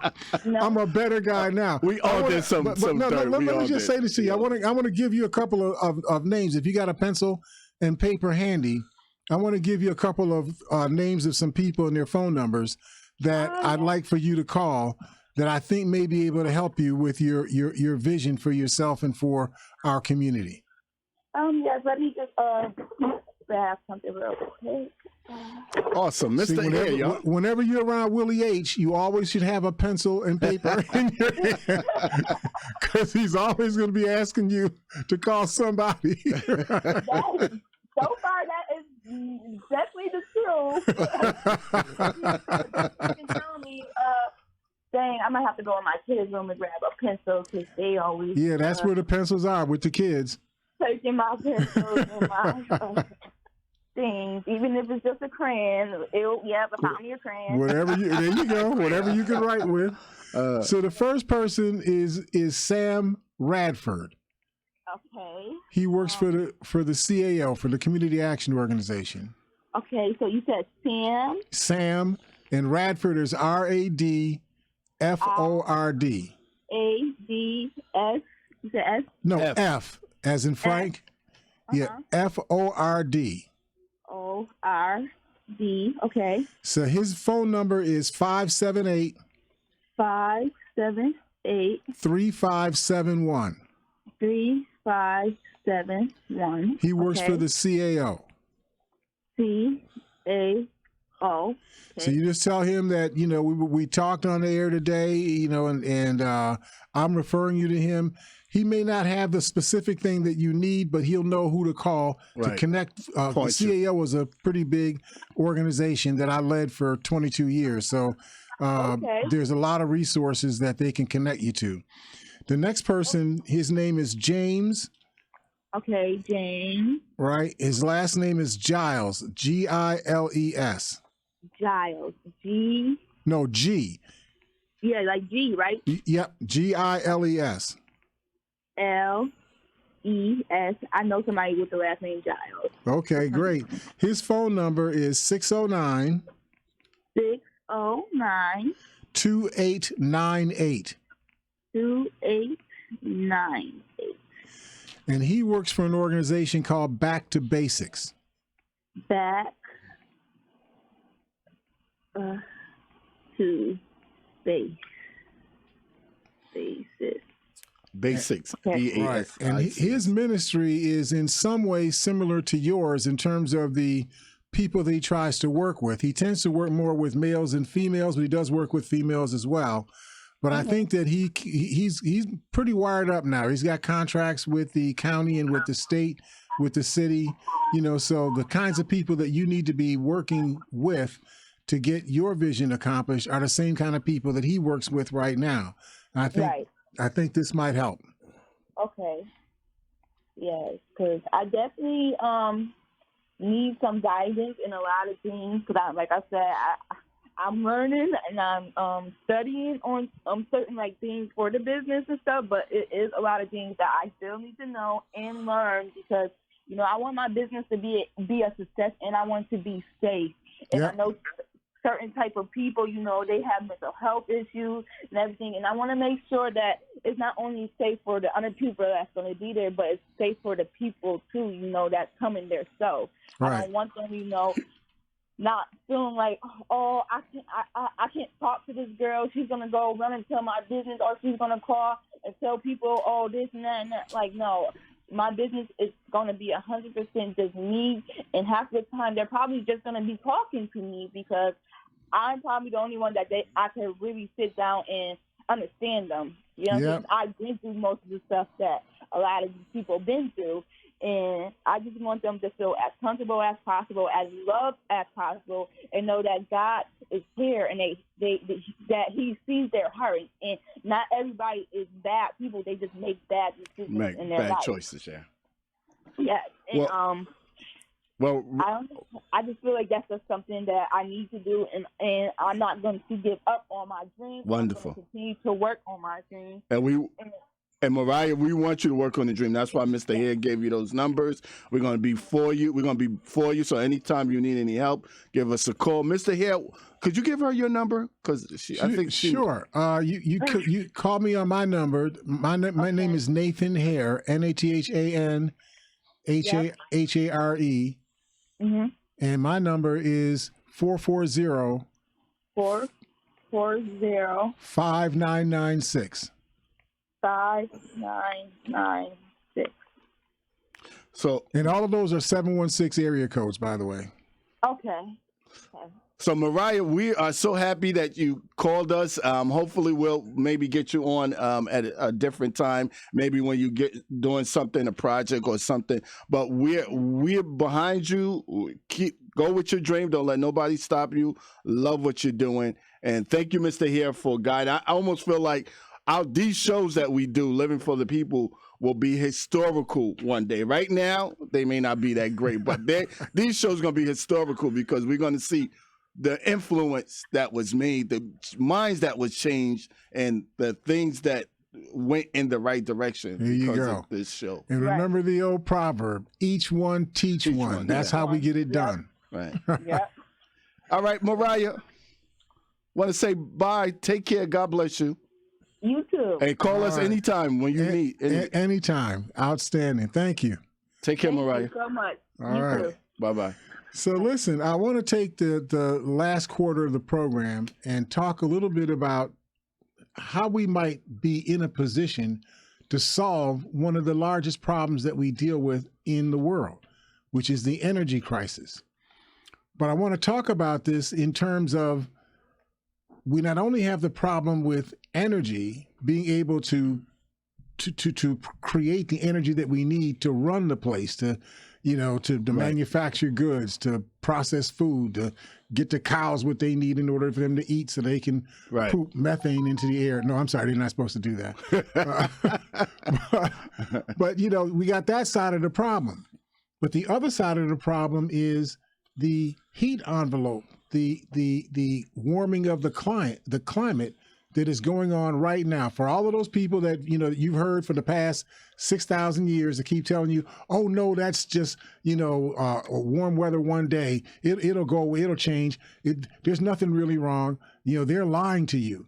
Speaker 1: No. I'm a better guy now.
Speaker 3: We all did some dirt.
Speaker 1: Let me just say this to you. I want to give you a couple of names. If you got a pencil and paper handy, I want to give you a couple of names of some people and their phone numbers that I'd like for you to call, that I think may be able to help you with your vision for yourself and for our community.
Speaker 4: Yes, let me just grab something real quick.
Speaker 3: Awesome. Mr. HARE, y'all.
Speaker 1: Whenever you're around Willie H., you always should have a pencil and paper in your hand, because he's always going to be asking you to call somebody.
Speaker 4: So far, that is definitely the truth. You can tell me, dang, I might have to go in my kids' room and grab a pencil, because they always...
Speaker 1: Yeah, that's where the pencils are, with the kids.
Speaker 4: Taking my pencils and my things, even if it's just a crayon. I found me a crayon.
Speaker 1: There you go. Whatever you can write with. So the first person is Sam Radford.
Speaker 4: Okay.
Speaker 1: He works for the CAO, for the Community Action Organization.
Speaker 4: Okay, so you said Sam.
Speaker 1: Sam, and Radford is RADFORD.
Speaker 4: ADS. You said S?
Speaker 1: No, F as in Frank. Yeah, FORD.
Speaker 4: ORD. Okay.
Speaker 1: So his phone number is 578 3571.
Speaker 4: 3571.
Speaker 1: He works for the CAO.
Speaker 4: CAO. Okay.
Speaker 1: So you just tell him that, we talked on the air today, and I'm referring you to him. He may not have the specific thing that you need, but he'll know who to call to connect. The CAO was a pretty big organization that I led for 22 years. So there's a lot of resources that they can connect you to. The next person, his name is James.
Speaker 4: Okay, James.
Speaker 1: Right. His last name is Giles, Giles.
Speaker 4: Giles, G.
Speaker 1: No, G.
Speaker 4: Yeah, like G, right?
Speaker 1: Yep, Giles.
Speaker 4: LES. I know somebody with the last name Giles.
Speaker 1: Okay, great. His phone number is 609
Speaker 4: 609
Speaker 1: 2898.
Speaker 4: 2898.
Speaker 1: And he works for an organization called Back to Basics.
Speaker 4: Back to basics.
Speaker 3: Basics.
Speaker 4: Okay.
Speaker 1: Right. And his ministry is in some ways similar to yours in terms of the people that he tries to work with. He tends to work more with males and females, but he does work with females as well. But I think that he's pretty wired up now. He's got contracts with the county and with the state, with the city, so the kinds of people that you need to be working with to get your vision accomplished are the same kind of people that he works with right now. And I think this might help.
Speaker 4: Okay. Yes, because I definitely need some guidance in a lot of things. Because, like I said, I'm learning and I'm studying on certain things for the business and stuff. But it is a lot of things that I still need to know and learn because I want my business to be a success and I want to be safe. And I know certain type of people, they have mental health issues and everything. And I want to make sure that it's not only safe for the other people that's going to be there, but it's safe for the people, too, that's coming there. So I don't want them, not feeling like, oh, I can't talk to this girl. She's going to go run and tell my business or she's going to call and tell people, oh, this and that and that. Like, no. My business is going to be 100% just me, and half the time they're probably just going to be talking to me because I'm probably the only one that I can really sit down and understand them. I've been through most of the stuff that a lot of these people been through, and I just want them to feel as comfortable as possible, as loved as possible, and know that God is here and that He sees their heart. And not everybody is bad people; they just make bad decisions in their life.
Speaker 3: Bad choices, yeah.
Speaker 4: Yes, and I just feel like that's just something that I need to do, and I'm not going to give up on my dreams.
Speaker 3: Wonderful.
Speaker 4: I'm going to continue to work on my dreams.
Speaker 3: And Mariah, we want you to work on the dream. That's why Mr. Hare gave you those numbers. We're going to be for you. We're going to be for you. So anytime you need any help, give us a call. Mr. Hare, could you give her your number? Because I think
Speaker 1: sure. You call me on my number. My name is Nathan Hare, NATHAN HARE.
Speaker 4: Mm-hmm.
Speaker 1: And my number is 440 5996.
Speaker 4: 5996.
Speaker 3: So,
Speaker 1: and all of those are 716 area codes, by the way.
Speaker 4: Okay.
Speaker 3: So, Mariah, we are so happy that you called us. Hopefully, we'll maybe get you on at a different time, maybe when you get doing something, a project or something. But we're behind you. Go with your dream. Don't let nobody stop you. Love what you're doing. And thank you, Mr. Hare, for guiding. I almost feel like these shows that we do, Living for the People, will be historical one day. Right now, they may not be that great, but these shows are going to be historical because we're going to see the influence that was made, the minds that was changed, and the things that went in the right direction because of this show.
Speaker 1: And remember the old proverb, each one teach one. That's how we get it done.
Speaker 3: Right.
Speaker 4: Yeah.
Speaker 3: All right, Mariah, want to say bye. Take care. God bless you.
Speaker 4: You too.
Speaker 3: Hey, call us anytime when you need.
Speaker 1: Anytime. Outstanding. Thank you.
Speaker 3: Take care, Mariah.
Speaker 4: Thank you so much.
Speaker 1: All right.
Speaker 3: Bye-bye.
Speaker 1: So listen, I want to take the last quarter of the program and talk a little bit about how we might be in a position to solve one of the largest problems that we deal with in the world, which is the energy crisis. But I want to talk about this in terms of we not only have the problem with energy, being able to create the energy that we need to run the place, to manufacture goods, to process food, to get the cows what they need in order for them to eat so they can poop methane into the air. No, I'm sorry, they're not supposed to do that. But we got that side of the problem. But the other side of the problem is the heat envelope, the warming of the climate that is going on right now. For all of those people that you've heard for the past 6,000 years that keep telling you, oh no, that's just warm weather one day. It'll go away. It'll change. There's nothing really wrong. They're lying to you.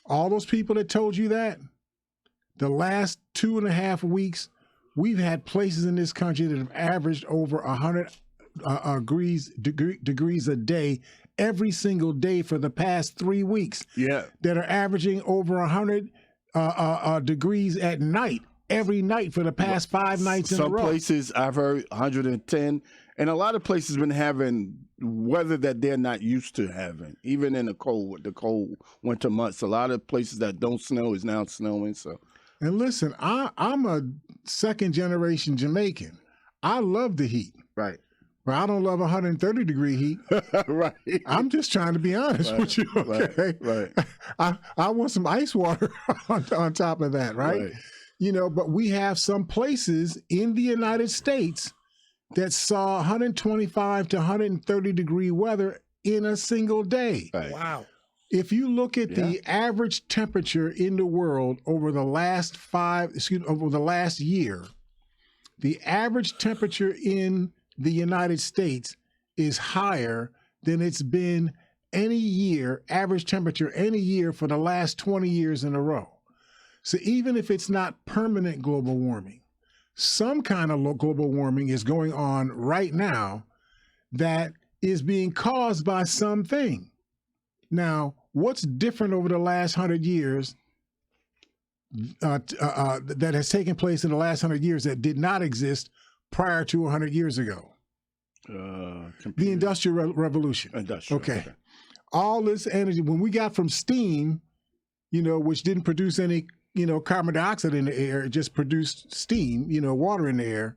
Speaker 1: All those people that told you that, The last 2.5 weeks, we've had places in this country that have averaged over 100 degrees a day every single day for the past 3 weeks.
Speaker 3: Yeah.
Speaker 1: That are averaging over 100 degrees at night, every night for the past 5 nights in a row.
Speaker 3: Some places I've heard 110, and a lot of places been having weather that they're not used to having, even in the cold winter months. A lot of places that don't snow is now snowing. So,
Speaker 1: and listen, I'm a second generation Jamaican. I love the heat.
Speaker 3: Right.
Speaker 1: But I don't love 130 degree heat.
Speaker 3: Right.
Speaker 1: I'm just trying to be honest with you. Okay.
Speaker 3: Right.
Speaker 1: I want some ice water on top of that, right? You know, but we have some places in the United States that saw 125 to 130 degree weather in a single day.
Speaker 3: Right.
Speaker 2: Wow.
Speaker 1: If you look at the average temperature in the world over the last year, the average temperature in the United States is higher than it's been any year, average temperature any year for the last 20 years in a row. So even if it's not permanent global warming, some kind of global warming is going on right now that is being caused by something. Now, what's different over the last 100 years that has taken place in the last 100 years that did not exist prior to 100 years ago? The Industrial Revolution. Okay. All this energy, when we got from steam, you know, which didn't produce any, you know, carbon dioxide in the air, it just produced steam, you know, water in the air.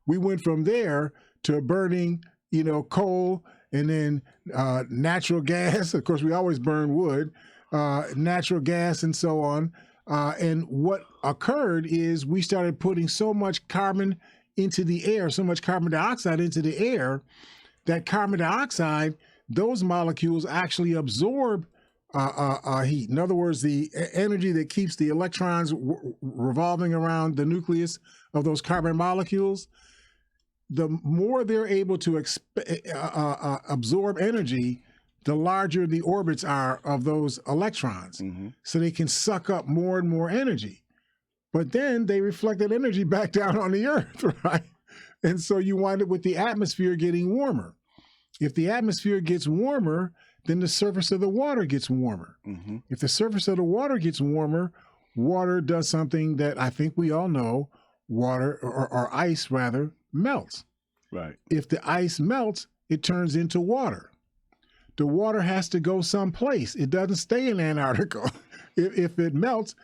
Speaker 1: We went from there to burning, you know, coal and then natural gas. Of course, we always burn wood, natural gas and so on. And what occurred is we started putting so much carbon into the air, so much carbon dioxide into the air, that carbon dioxide, those molecules actually absorb heat. In other words, the energy that keeps the electrons revolving around the nucleus of those carbon molecules, the more they're able to absorb energy, the larger the orbits are of those electrons. Mm-hmm. So they can suck up more and more energy. But then they reflect that energy back down on the earth, right? And so you wind up with the atmosphere getting warmer. If the atmosphere gets warmer, then the surface of the water gets warmer. Mm-hmm. If the surface of the water gets warmer, water does something that I think we all know, water, or ice rather, melts.
Speaker 3: Right.
Speaker 1: If the ice melts, it turns into water. The water has to go someplace. It doesn't stay in Antarctica. If it melts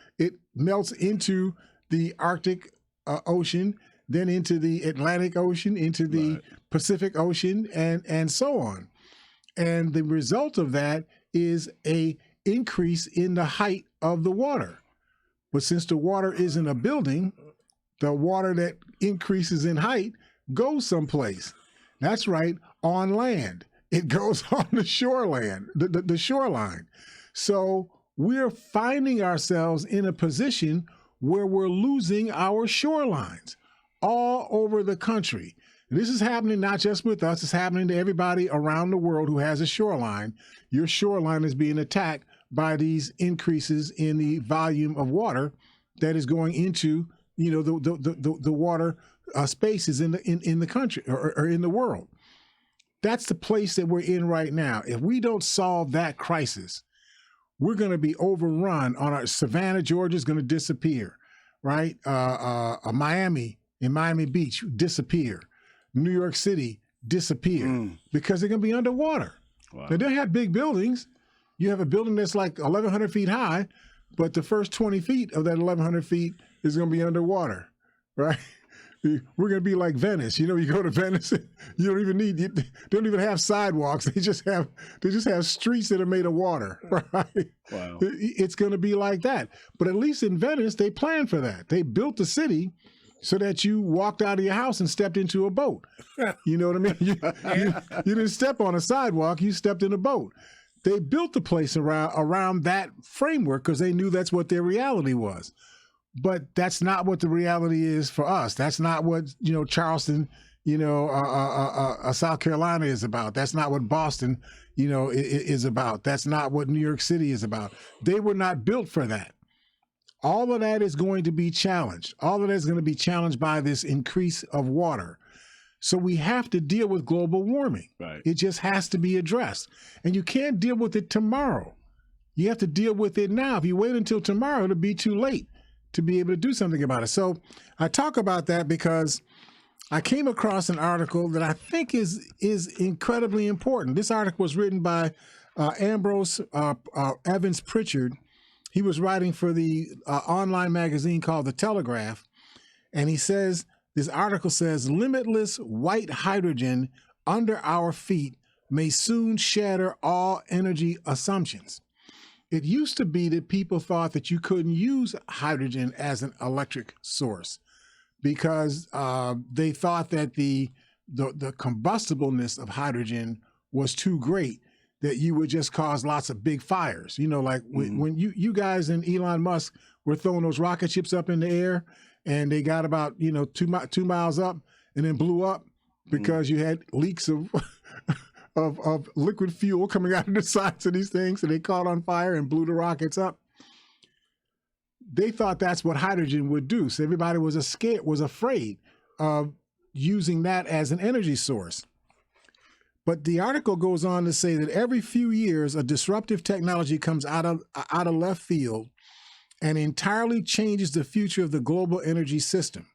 Speaker 1: into the Arctic Ocean, then into the Atlantic Ocean, into the Pacific Ocean, and so on. And the result of that is a increase in the height of the water. But since the water isn't a building, the water that increases in height goes someplace. That's right, on land. It goes on the shoreline, the shoreline. So we're finding ourselves in a position where we're losing our shorelines all over the country. And this is happening not just with us, it's happening to everybody around the world who has a shoreline. Your shoreline is being attacked by these increases in the volume of water that is going into, you know, the water spaces in the country or in the world. That's the place that we're in right now. If we don't solve that crisis, we're going to be overrun. On our Savannah, Georgia is going to disappear, right? Miami Beach disappear. New York City disappear because they're going to be underwater. Wow. Now, they have big buildings. You have a building that's like 1,100 feet high, but the first 20 feet of that 1,100 feet is going to be underwater, right? We're going to be like Venice. You know, you go to Venice, you they don't even have sidewalks. They just have streets that are made of water, right? Wow. It's going to be like that. But at least in Venice, they planned for that. They built the city so that you walked out of your house and stepped into a boat. You know what I mean? You didn't step on a sidewalk, you stepped in a boat. They built the place around that framework because they knew that's what their reality was. But that's not what the reality is for us. That's not what, you know, Charleston, you know, South Carolina is about. That's not what Boston, you know, is about. That's not what New York City is about. They were not built for that. All of that is going to be challenged. All of that is going to be challenged by this increase of water. So we have to deal with global warming.
Speaker 3: Right.
Speaker 1: It just has to be addressed. And you can't deal with it tomorrow. You have to deal with it now. If you wait until tomorrow, it'll be too late to be able to do something about it. So I talk about that because I came across an article that I think is incredibly important. This article was written by Ambrose Evans Pritchard. He was writing for the online magazine called The Telegraph. And he says, this article says, limitless white hydrogen under our feet may soon shatter all energy assumptions. It used to be that people thought that you couldn't use hydrogen as an electric source because they thought that the combustibleness of hydrogen was too great, that you would just cause lots of big fires. You know, like when you guys and Elon Musk were throwing those rocket ships up in the air and they got about, 2 miles up and then blew up because you had leaks of liquid fuel coming out of the sides of these things, and they caught on fire and blew the rockets up. They thought that's what hydrogen would do. So everybody was afraid of using that as an energy source. But the article goes on to say that every few years, a disruptive technology comes out of left field and entirely changes the future of the global energy system.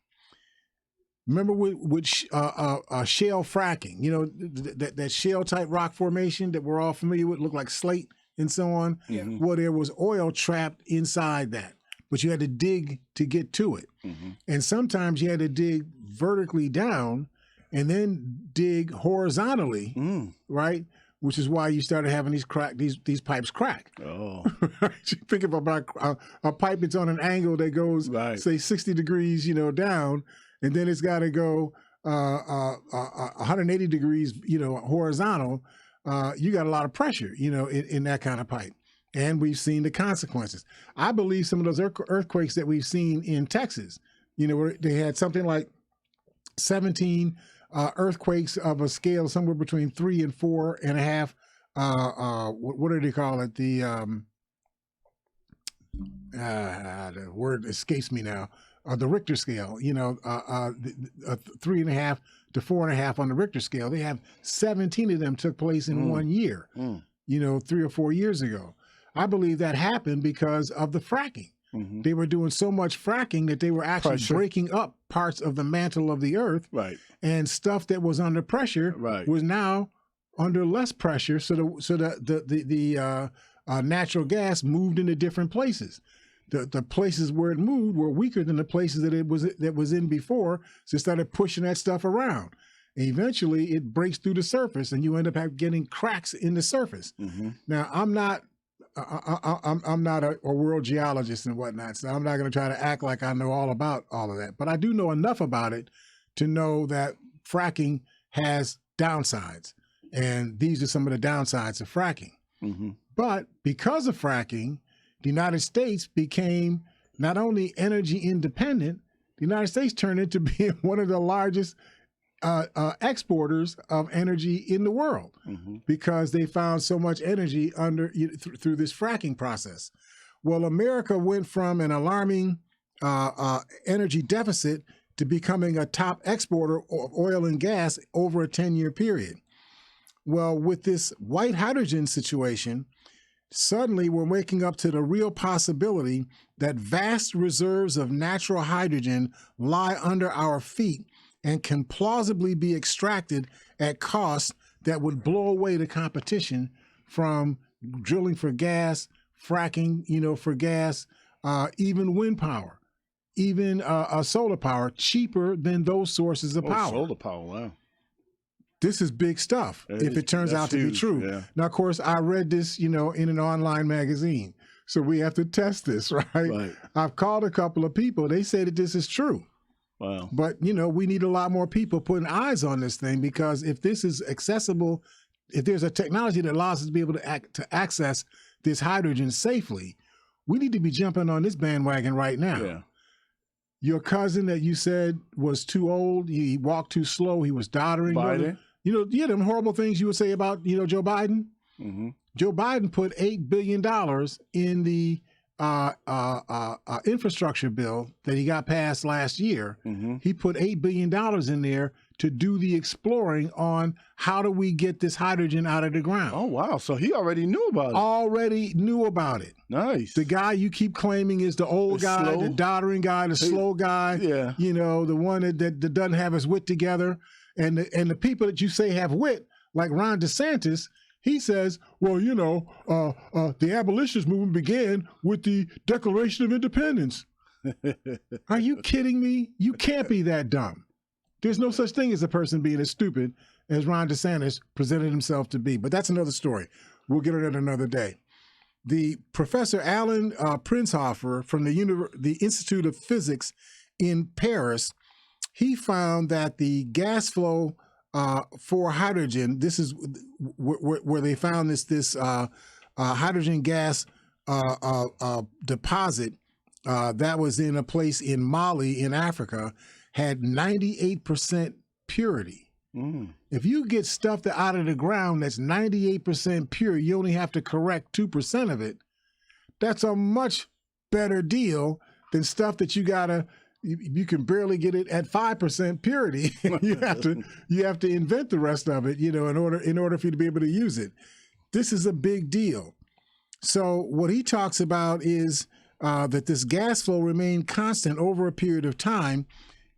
Speaker 1: Remember with shale fracking, that shale type rock formation that we're all familiar with, looked like slate and so on.
Speaker 3: Mm-hmm.
Speaker 1: Well, there was oil trapped inside that, but you had to dig to get to it. Mm-hmm. And sometimes you had to dig vertically down and then dig horizontally, right? Which is why you started having these pipes crack.
Speaker 3: Oh.
Speaker 1: You think about a pipe that's on an angle that goes, say, 60 degrees, down, and then it's got to go 180 degrees, horizontal. You got a lot of pressure, in that kind of pipe. And we've seen the consequences. I believe some of those earthquakes that we've seen in Texas, where they had something like 17 earthquakes of a scale somewhere between 3 and 4.5. What do they call it? The word escapes me now. The Richter scale, 3.5 to 4.5 on the Richter scale. They have 17 of them took place in 1 year, 3 or 4 years ago. I believe that happened because of the fracking. Mm-hmm. They were doing so much fracking that they were actually breaking up parts of the mantle of the earth, and stuff that was under pressure was now under less pressure. So the natural gas moved into different places. The places where it moved were weaker than the places that it was in before, so it started pushing that stuff around. And eventually, it breaks through the surface, and you end up getting cracks in the surface. Mm-hmm. Now, I'm not a world geologist and whatnot, so I'm not going to try to act like I know all about all of that. But I do know enough about it to know that fracking has downsides, and these are some of the downsides of fracking. Mm-hmm. But because of fracking, the United States became not only energy independent, the United States turned into being one of the largest exporters of energy in the world, because they found so much energy through this fracking process. Well, America went from an alarming energy deficit to becoming a top exporter of oil and gas over a 10-year period. Well, with this white hydrogen situation, suddenly we're waking up to the real possibility that vast reserves of natural hydrogen lie under our feet and can plausibly be extracted at costs that would blow away the competition from drilling for gas, fracking, for gas, even wind power, even solar power, cheaper than those sources of power.
Speaker 3: Solar power, wow.
Speaker 1: This is big stuff if it turns out to be true. Yeah. Now, of course, I read this, in an online magazine. So we have to test this, right? I've called a couple of people. They say that this is true.
Speaker 3: Wow.
Speaker 1: But, we need a lot more people putting eyes on this thing, because if this is accessible, if there's a technology that allows us to be able to access this hydrogen safely, we need to be jumping on this bandwagon right now. Yeah. Your cousin that you said was too old, he walked too slow, he was doddering.
Speaker 3: Biden?
Speaker 1: Them horrible things you would say about, Joe Biden. Mm-hmm. Joe Biden put $8 billion in the infrastructure bill that he got passed last year, he put $8 billion in there to do the exploring on how do we get this hydrogen out of the ground.
Speaker 3: Oh, wow. So he already knew about it.
Speaker 1: Already knew about it.
Speaker 3: Nice.
Speaker 1: The guy you keep claiming is the old guy,
Speaker 3: slow?
Speaker 1: the doddering guy, the slow guy,
Speaker 3: Yeah.
Speaker 1: you know, the one that doesn't have his wit together. And the people that you say have wit, like Ron DeSantis, he says, well, you know, the abolitionist movement began with the Declaration of Independence. Are you kidding me? You can't be that dumb. There's no such thing as a person being as stupid as Ron DeSantis presented himself to be. But that's another story. We'll get it at another day. The Professor Alan Prinzhofer from the Institute of Physics in Paris, he found that the gas flow for hydrogen, this is where they found this hydrogen gas deposit that was in a place in Mali in Africa, had 98% purity. If you get stuff that out of the ground that's 98% pure, you only have to correct 2% of it. That's a much better deal than stuff that you can barely get it at 5% purity. you have to invent the rest of it, you know, in order for you to be able to use it. This is a big deal. So what he talks about is that this gas flow remained constant over a period of time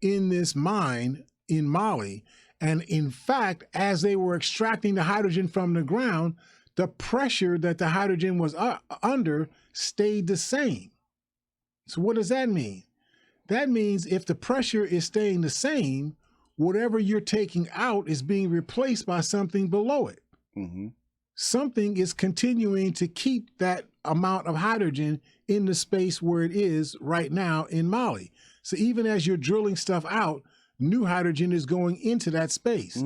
Speaker 1: in this mine in Mali. And in fact, as they were extracting the hydrogen from the ground, the pressure that the hydrogen was under stayed the same. So what does that mean? That means if the pressure is staying the same, whatever you're taking out is being replaced by something below it. Something is continuing to keep that amount of hydrogen in the space where it is right now in Mali. So even as you're drilling stuff out, new hydrogen is going into that space.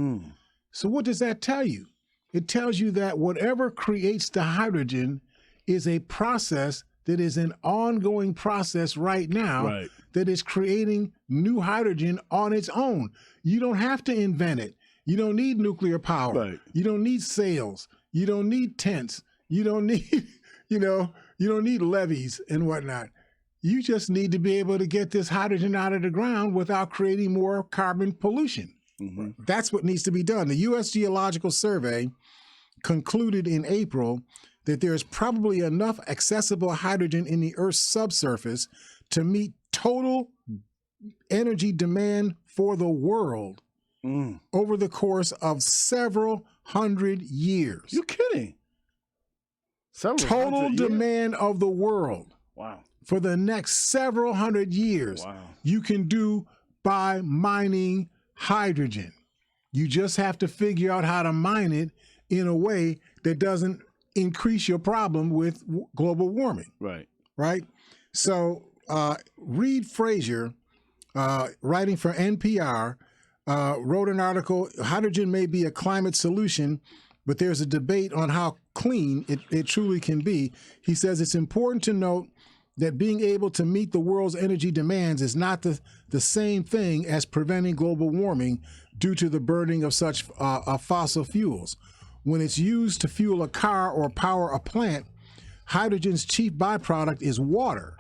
Speaker 1: So what does that tell you? It tells you that whatever creates the hydrogen is a process that is an ongoing process right now that is creating new hydrogen on its own. You don't have to invent it. You don't need nuclear power. You don't need sails. You don't need tents. You don't need, you don't need levees and whatnot. You just need to be able to get this hydrogen out of the ground without creating more carbon pollution. That's what needs to be done. The U.S. Geological Survey concluded in April that there is probably enough accessible hydrogen in the Earth's subsurface to meet total energy demand for the world over the course of several hundred years.
Speaker 3: You're kidding.
Speaker 1: Total demand of the world.
Speaker 3: Wow.
Speaker 1: For the next several hundred years, you can do by mining hydrogen. You just have to figure out how to mine it in a way that doesn't increase your problem with global warming. Right? So Reed Frazier, writing for NPR, wrote an article, Hydrogen May Be a Climate Solution, but there's a debate on how clean it truly can be. He says it's important to note that being able to meet the world's energy demands is not the same thing as preventing global warming due to the burning of such fossil fuels. When it's used to fuel a car or power a plant, hydrogen's chief byproduct is water.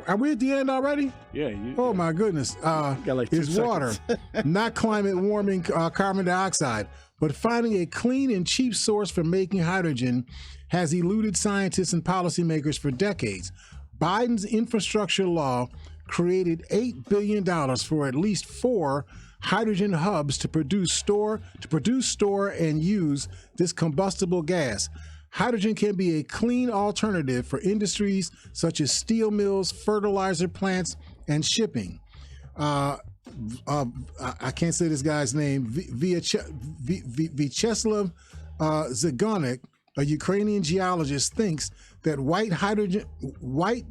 Speaker 1: Are we at the end already?
Speaker 3: Yeah.
Speaker 1: Oh my goodness.
Speaker 3: Got like 2
Speaker 1: it's water, not climate warming carbon dioxide. But finding a clean and cheap source for making hydrogen has eluded scientists and policymakers for decades. Biden's infrastructure law created $8 billion for at least 4 hydrogen hubs to produce, store, and use this combustible gas. Hydrogen can be a clean alternative for industries such as steel mills, fertilizer plants, and shipping. I can't say this guy's name. Vyacheslav Zagonik, a Ukrainian geologist, thinks that white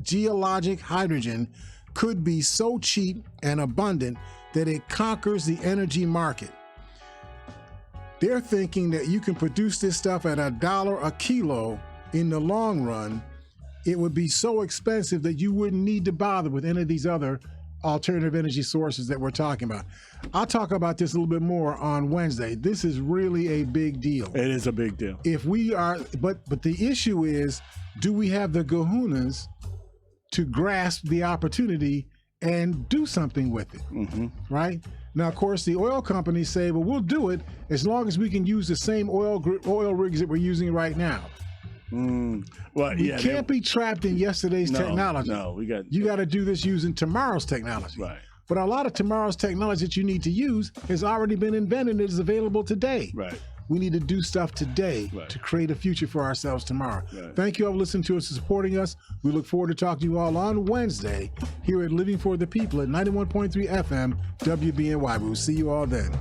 Speaker 1: geologic hydrogen could be so cheap and abundant that it conquers the energy market. They're thinking that you can produce this stuff at $1 a kilo in the long run. It would be so expensive that you wouldn't need to bother with any of these other alternative energy sources that we're talking about. I'll talk about this a little bit more on Wednesday. This is really a big deal.
Speaker 3: It is a big deal.
Speaker 1: If we are, but the issue is, do we have the kahunas to grasp the opportunity and do something with it, right? Now, of course, the oil companies say, well, we'll do it as long as we can use the same oil rigs that we're using right now.
Speaker 3: Well,
Speaker 1: We can't be trapped in yesterday's technology.
Speaker 3: No,
Speaker 1: you got to do this using tomorrow's technology.
Speaker 3: Right.
Speaker 1: But a lot of tomorrow's technology that you need to use has already been invented and is available today.
Speaker 3: Right.
Speaker 1: We need to do stuff today to create a future for ourselves tomorrow.
Speaker 3: Right.
Speaker 1: Thank you all for listening to us and supporting us. We look forward to talking to you all on Wednesday here at Living for the People at 91.3 FM WBNY. We will see you all then.